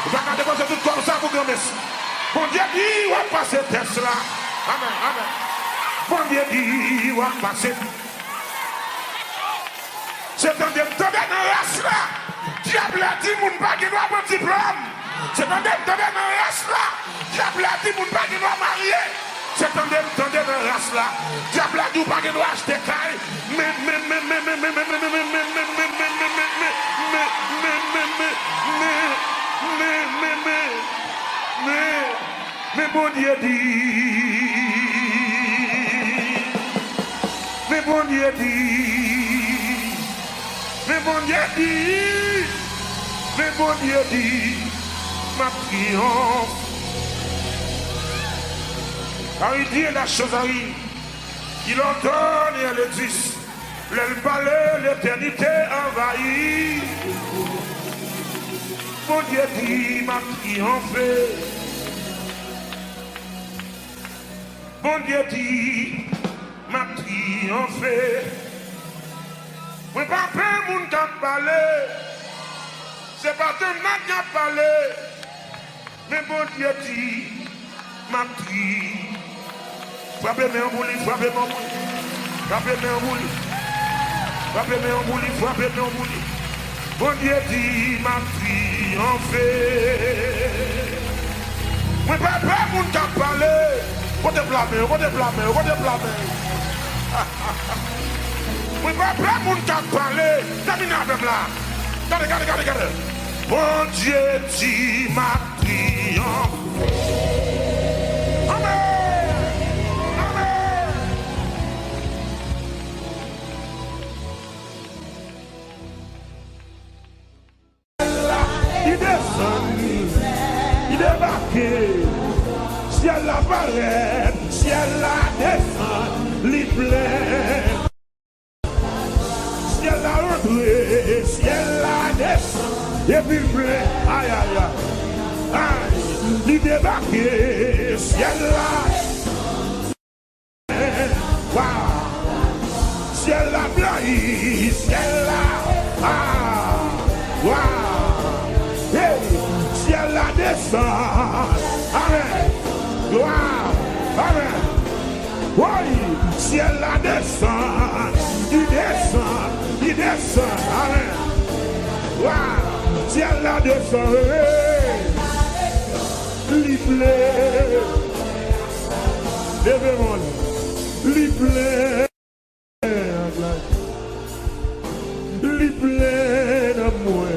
Ou pas qu'à dépenser tout comme ça pour grand Messie. Bon Dieu dit, on va passer test là. Amen. Bon Dieu dit, on va passer. C'est un des temps dans la race là. Diable a dit, mon pas qui doit avoir un diplôme. C'est un des temps dans la race là. Diable a dit, mon pas qui doit marier. C'est un des temps dans la race là. Diable a dit, mon pas qui doit acheter caille. Mais bon Dieu dit, mais bon Dieu dit, ma triomphe. Car il dit la chose arrive, il ordonne et elle existe. Le palais, l'éternité envahit. Mon Dieu dit, m'a triomphé. Mon Dieu dit, m'a triomphé. Mais pas plein monde qui a parlé. C'est pas ton nom qui a parlé. Mais mon Dieu dit, m'a triomphé. Frappez-moi en boule, frappez-moi en boule. Frappez-moi en boule. Frappez-moi en boule, frappez-moi en boule. Bon Dieu dit, m'a triomphé. Mais pas plein monde qui a parlé. On te blâme. Oui, pas plein de monde qui a parlé. Terminez avec là. Regardez. Bon Dieu dit ma triomphe. Amen. Il descend, il débarque. Ciel la paraît, ciel la descend, il plaît. Ciel la rentre, ciel la descend, et puis il plaît. Aïe. Il débarque, ciel la. Wow. Ciel la blaye, ciel la. Wow. Hey, ciel la descend. Amen. Gloire, amen. Oui, ciel la descend, il descend, amen. Wow, ciel la descend, il plaît. Levez-moi, il plaît. Il plaît de moi.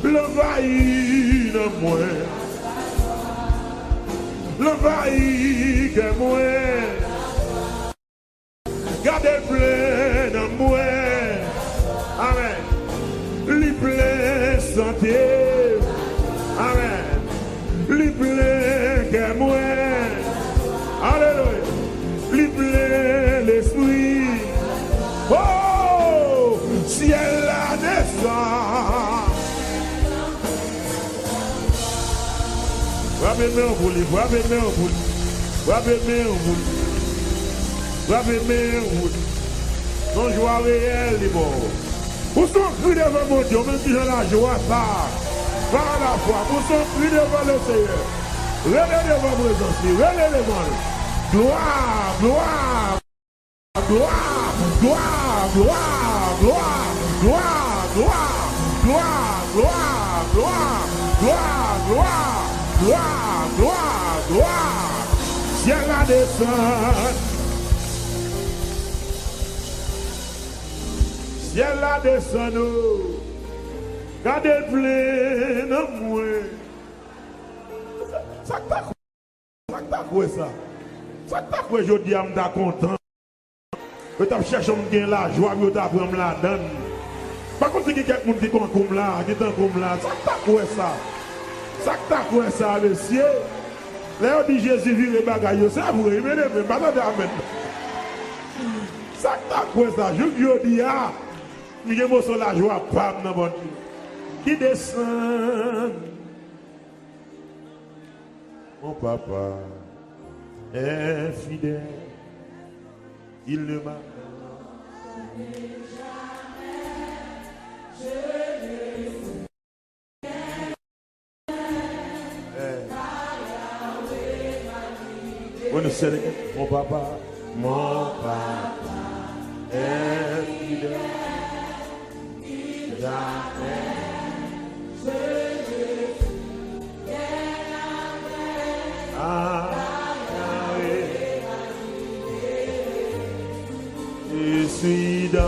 L'envahit de moi. L'envahit de moi. Gardez plein de moi. Amen. Li plein santé. Amen. Li plein que moi. Alléluia. Li plein l'esprit. Oh, ciel la descend. Frappez-moi au bout. Non joie réelle, les bords. Vous sont pris devant mon Dieu, même si j'ai la joie, ça. Par la foi, vous sont pris devant le Seigneur. Relève devant mon présence, relève les mains. Gloire. gloire, gloire, gloire, gloire, gloire, gloire, gloire, gloire. Ciel la descend. Ciel la descend. Gardez le plein de moi. Ça t'a quoi ça? Ça t'a quoi je dis à me content. Je t'ai cherché à me gagner la joie, je t'ai pris la donne. Par contre, il y a quelqu'un qui dit comme là, qui est comme là. Ça t'a quoi ça? Ça t'a quoi ça, monsieur? Là, on dit Jésus vit les bagailles, c'est vrai, mais ne pas d'amen. Ça t'a quoi ça? Je dis, ah, il y a sur la joie, pas dans mon Dieu. Qui descend? Mon papa est fidèle. Il ne m'a mon papa est fidèle. Jamais. Je suis dans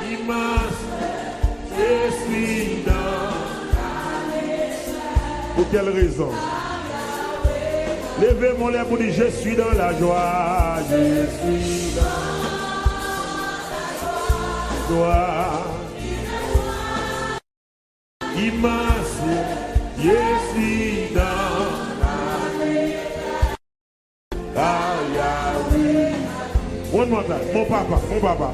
immense. Je suis dans. Pour quelle raison? Levez mon lèvre pour dire je suis dans la joie. Je suis dans la joie. Immense. Je suis dans. One more time. Mon papa.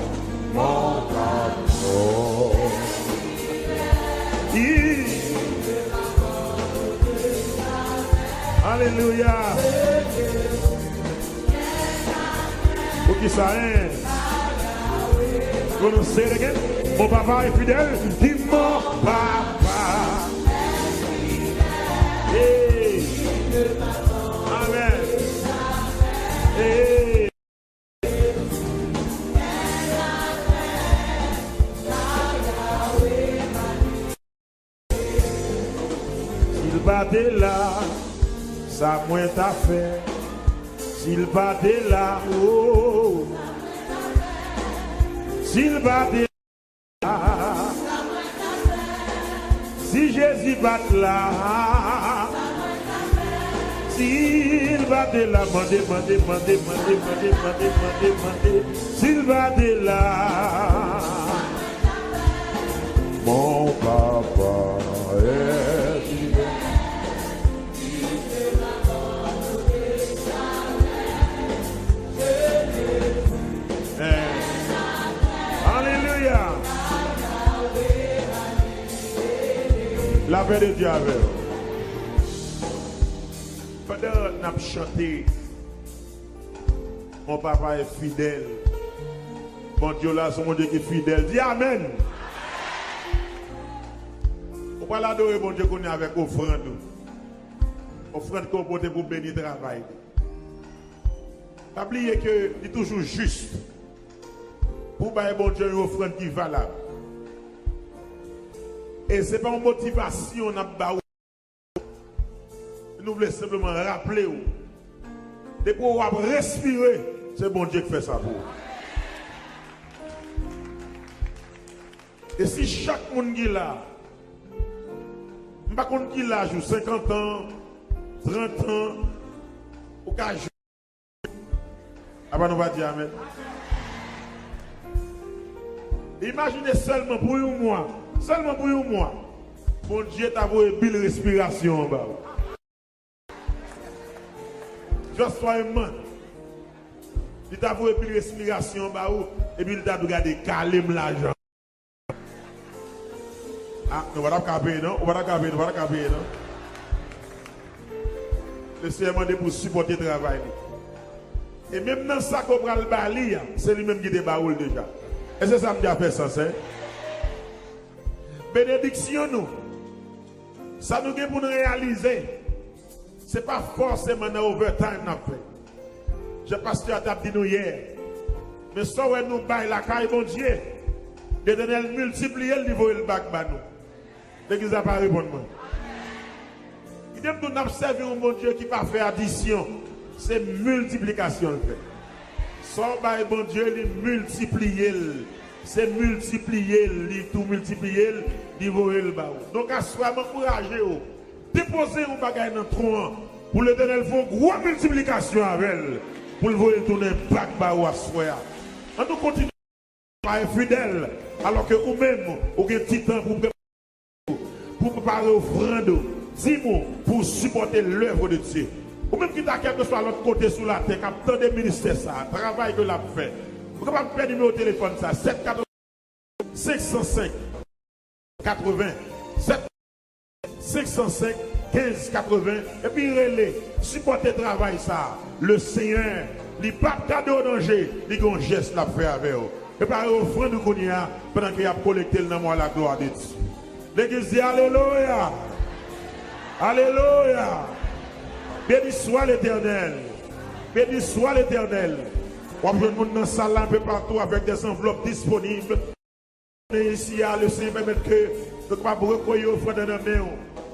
Alléluia. Pour qui ça est? Vous say it again. Mon papa est fidèle. Dis mon papa. Hey. Amen. Hey. Battait là, ça moins t'a fait. S'il battait là, oh. S'il battait là, si Jésus bat là, s'il battait là, mandez. S'il battait là, mon papa est fidèle. Alléluia. La paix de Dieu avec vous. Pendant qu'on a chanté, mon papa est fidèle. Mon Dieu là, c'est mon Dieu qui est fidèle. Dis Amen. On va l'adorer, mon Dieu, qu'on est avec offrande. Offrande qu'on porte pour bénir le travail. N'oubliez que c'est toujours juste. Pour bailler bon Dieu une offrande qui est valable. Et ce n'est pas une motivation. Nous voulons simplement rappeler. Dès qu'on va respirer, c'est bon Dieu qui fait ça pour vous. Et si chaque monde qui est là, je ne sais pas qui est là, 50 ans, 30 ans, ou 4 jours. Après nous va dire Amen. Imaginez seulement pour un mois. Seulement pour un mois. Mon Dieu t'a voué une belle respiration en bas. Juste for a month. Il t'a voué une belle respiration en bas. Et puis il t'a regardé calme l'argent. Ah, nous ne va pas caper, non? On va pas caper, non? Le Seigneur m'a demandé pour supporter le travail. Et même dans ça qu'on prend le bali, c'est lui-même qui débaroule déjà. Et c'est ça que je me dis ça, c'est. Bénédiction, nous. Ça nous dit pour nous réaliser. Ce n'est pas forcément dans overtime qu'on fait. Je pasteur a dit nous hier. Mais ça, ouais, nous bail la caille, bon Dieu. L'éternel multiplie le niveau et le bac, nous. L'église n'a pas répondu. Il dit que nous avons servi un bon Dieu qui n'a pas fait addition. C'est multiplication. Son bail, bon Dieu, il multiplie. C'est multiplier, il tout multiplier, il va le bas. Donc, à soi, m'encourager, déposer un bagage dans le tronc pour l'éternel faire une grosse multiplication avec elle. Pour le voir tourner back bas ou à soi. On nous continue à être fidèle, alors que vous-même, vous avez un petit temps pour préparer offrande, 10 mots pour supporter l'œuvre de Dieu. Ou même qui t'a quelque soit à l'autre côté sur la terre, comme tant de ministères, ça, travail que l'a fait. Vous pouvez pas faire numéro de téléphone, ça, 780 505 80 7 505 15 80 et puis relais, supporter le travail, ça. Le Seigneur, il n'y a pas de cadeau au danger, il y a un geste à faire avec vous. Et par offrande de Kounia, pendant qu'il a collecté le nom à la gloire de Dieu. L'église dit Alléluia. Alléluia. Béni soit l'Éternel. Béni soit l'Éternel. On peut nous dans la salle un peu partout avec des enveloppes disponibles. Et ici, le Seigneur permet que nous ne recueillir au front de nos mains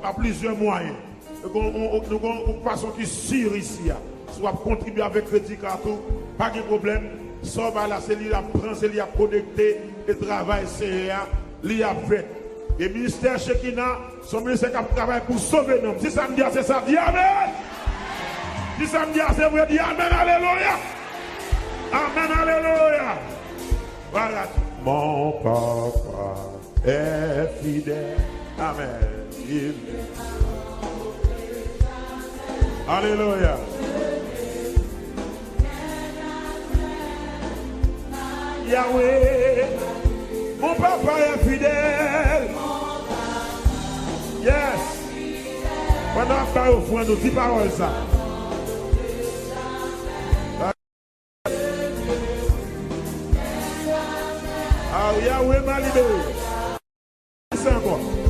à plusieurs moyens. Nous avons une façon qui sûre ici. Soit contribuer avec crédit carton, pas de problème. Soit là, c'est lui qui prend, c'est lui qui connecté, et travail, c'est lui qui fait. Et le ministère Shekina, son ministère qui travaille pour sauver nous. Si ça me dit, c'est ça, dis Amen. Si ça me dit, c'est vrai, dis Amen, Alléluia. Amen, Alléluia. Voilà. Mon papa est fidèle. Amen. Alléluia. Yahweh, mon papa est fidèle. Yes. Pendant que nous offrons nos 10 paroles, ça. Ah, Yahweh m'a libéré.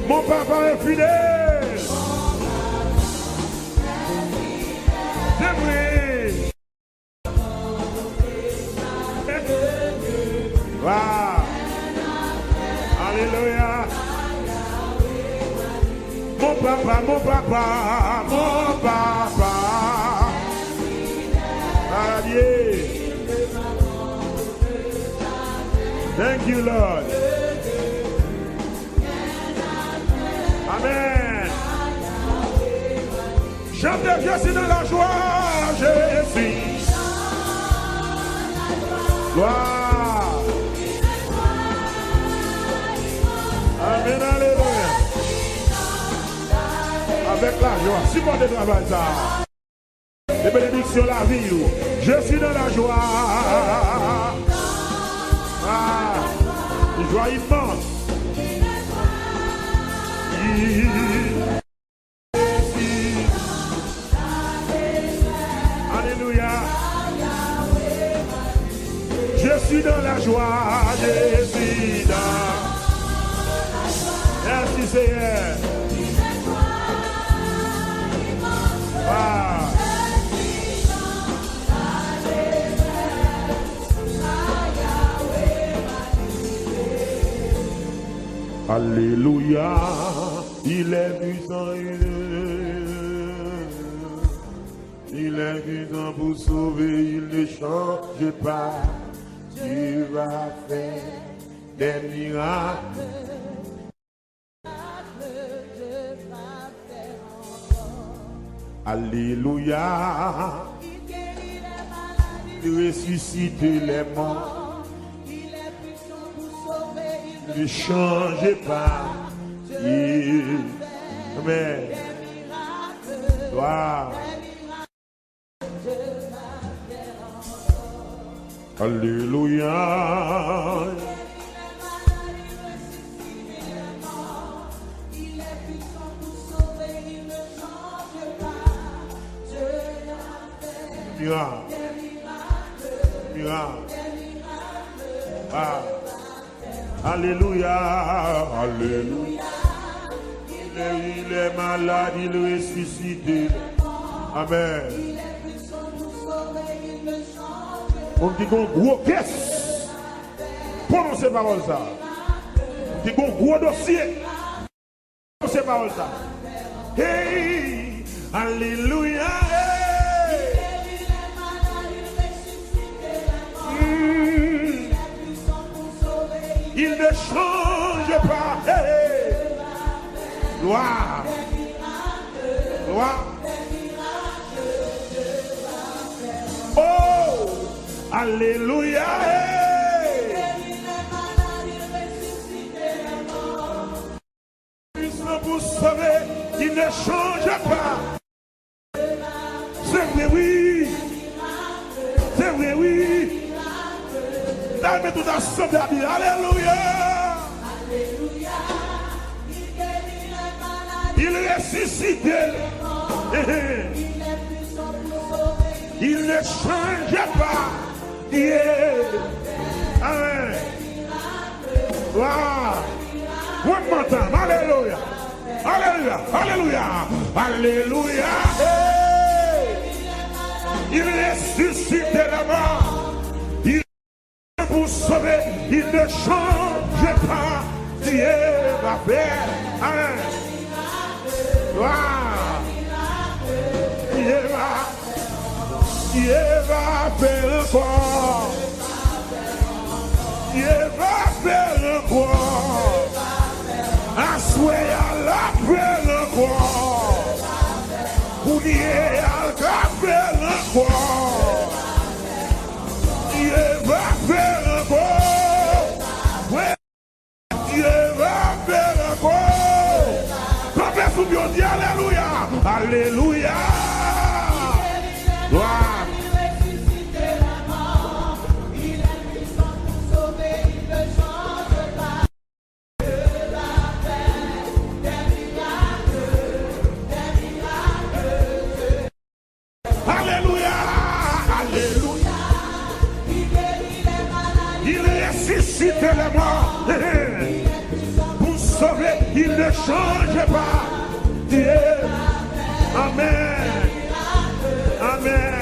Mon papa est fidèle. C'est vrai. Wow. Alléluia. Mon papa, mon papa, mon papa. Adieu. Thank you, Lord. Amen. Chante, je suis dans la joie. Je suis. Gloire. Amen, alléluia. Avec la joie, supportez le travail ça. Les bénédictions, la vie. Je suis dans la joie. Ah, une joie immense. Alléluia. Je suis dans la joie. Je suis dans. Merci Seigneur. Ah. Alléluia, il est puissant, il est puissant pour sauver, il ne change pas, tu vas faire des miracles. Alléluia, il ressuscite les morts. Ne changez pas. Amen. Gloire. Alléluia. Miracle. Miracle. Ah. Alléluia, alléluia. Il est malade, il ressuscite. Amen. On dit qu'on gros caisse. prononcez parole ça. Qui a un gros dossier. Prononcez parole ça. Hey, alléluia. Il ne change pas. Hey. Gloire. Gloire. Oh, alléluia. Pour sauver, il ne change pas. C'est vrai, oui. C'est vrai, oui. Dame tout ensemble à dire alléluia. Il ressuscite. Il ne change pas. Yeah. Amen. Wow. One more time. Alléluia. Alléluia. Alléluia. Alléluia. Hey. Il ressuscite la mort. Il pour sauver. Il ne change pas. Dieu va faire. Amen. Wow. Dieu va faire encore. Dieu va faire encore. Assoyez à la faire encore. Oubliez à la faire encore. Dieu va faire encore. Dieu va faire encore. Quand vous dites alléluia. Alléluia. Wow. Les morts pour sauver, il ne change pas. Dieu, amen, amen.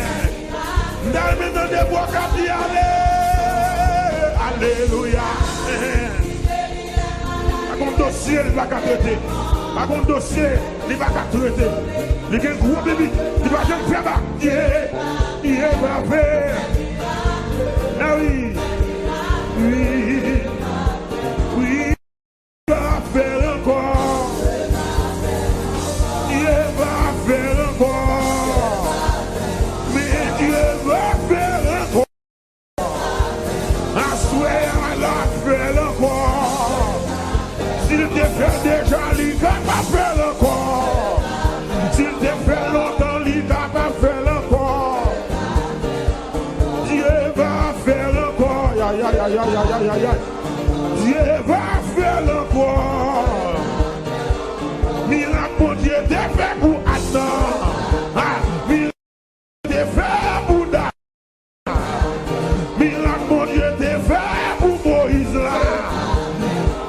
Dans des bois qui alléluia. Pas comme dossier, il va traiter. Pas comme dossier, il va traiter. Il y a un gros bébé, il va jamais faire ça. Dieu va faire. Ah oui, oui. Oui, il va faire encore. Dieu va faire encore. Mais Dieu va faire encore. Assoyez à la faire encore. S'il te fait déjà, il va faire encore. S'il te fait longtemps, il va faire encore. Dieu va faire encore. Aïe, aïe, aïe, aïe, aïe, aïe. Dieu va faire encore. Miracle, mon Dieu, t'es fait pour Adam. Miracle, t'es fait pour Dan. Miracle, mon Dieu, t'es fait pour Moïse là.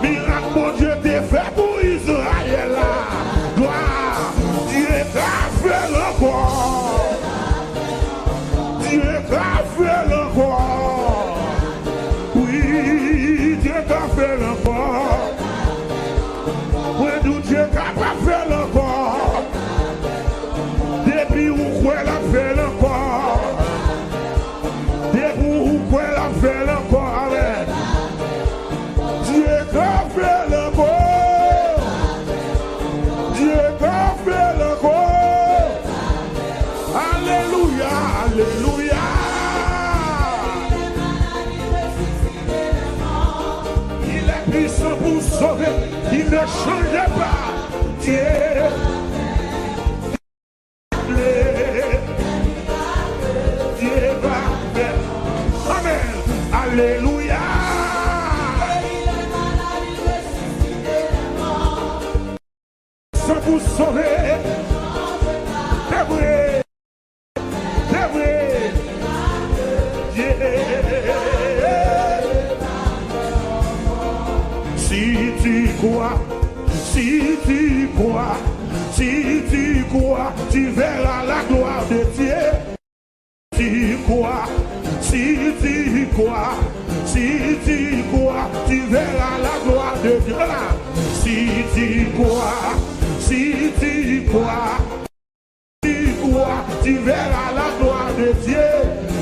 Miracle, mon Dieu, t'es fait pour Israël là. Gloire. Dieu va faire encore. Dieu va faire encore. Oui, Dieu va faire encore. Oui, Dieu va faire encore. Depuis où quoi la fait encore. Depuis où quoi la fait encore. Amen. Dieu va faire encore. Dieu va faire encore. Alléluia, alléluia. Puissant pour sauver, il ne change pas. Dieu, Dieu va faire. Amen. Alléluia. Puissant pour sauver. C'est vrai. C'est vrai. Dieu. Si tu crois, si tu crois, si tu crois, tu verras la gloire de Dieu. Si tu crois, si tu crois, Si tu crois, tu verras la gloire de Dieu. Si tu crois, si tu crois, tu verras la gloire de Dieu.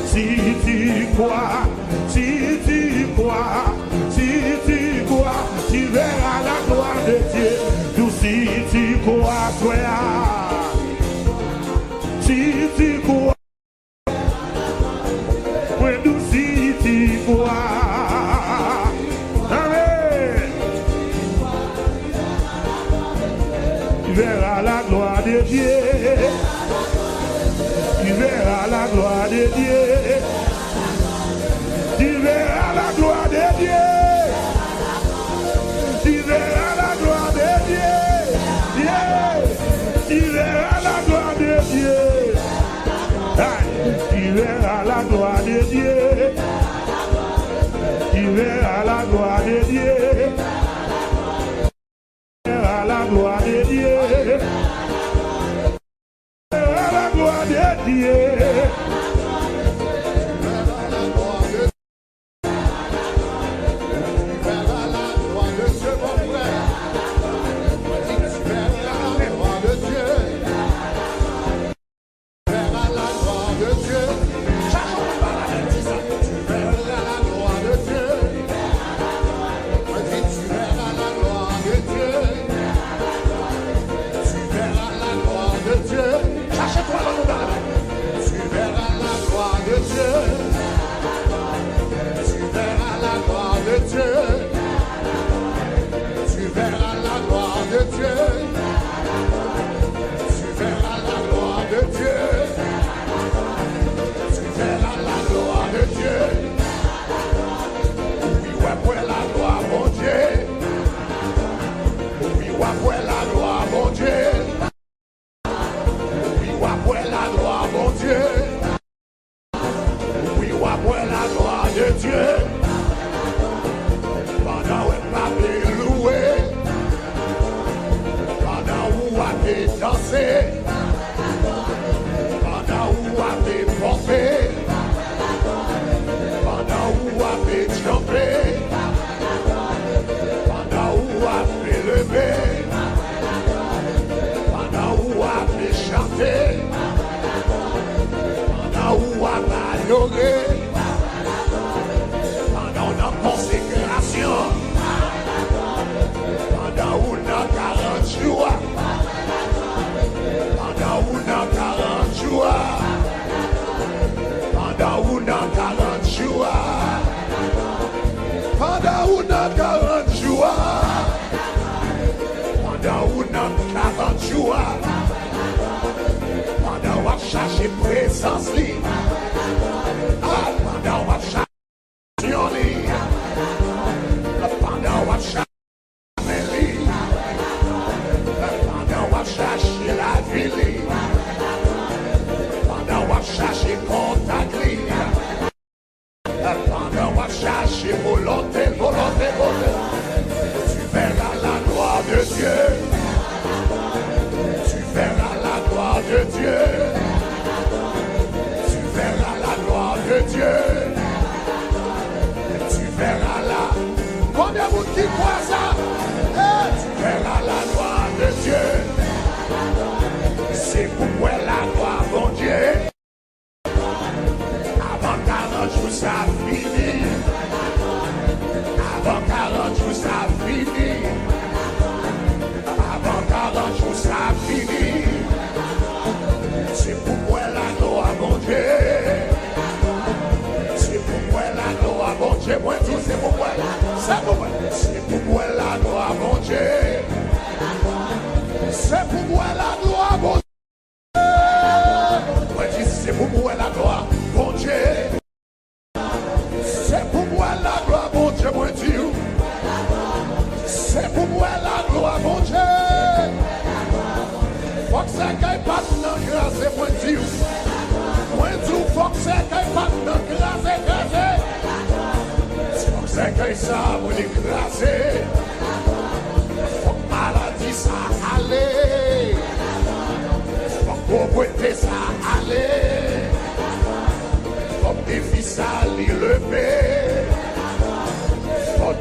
Si tu crois, si tu crois, si tu crois, tu verras la gloire de Dieu. Tout si tu crois, frère. Si tu crois, si tu crois. Amen. Tu verras la gloire de Dieu. Tu verras la gloire de Dieu. Tu verras la gloire de Dieu. Tu verras la gloire de Dieu. Tu verras la gloire de Dieu. Tu verras la gloire de Dieu. Tu verras la gloire de Dieu. Tu verras la gloire de Dieu. La gloire de Dieu.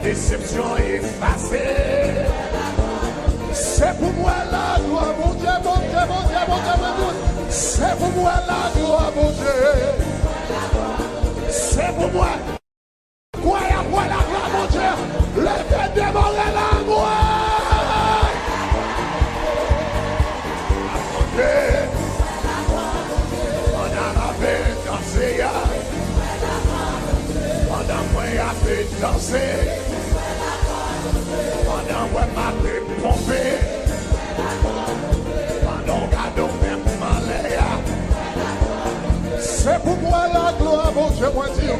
déception effacée. C'est pour moi la gloire, mon Dieu, mon Dieu, mon Dieu, mon Dieu, mon Dieu. C'est pour moi la gloire, mon Dieu. C'est pour moi. Croyez-moi la gloire, mon Dieu. Levez démarrer la gloire. Attendez. On a fait danser. On a fait danser. Pendant que ma vie pompée, pendant que même malaya, c'est pour moi la gloire, mon Dieu, mon Dieu.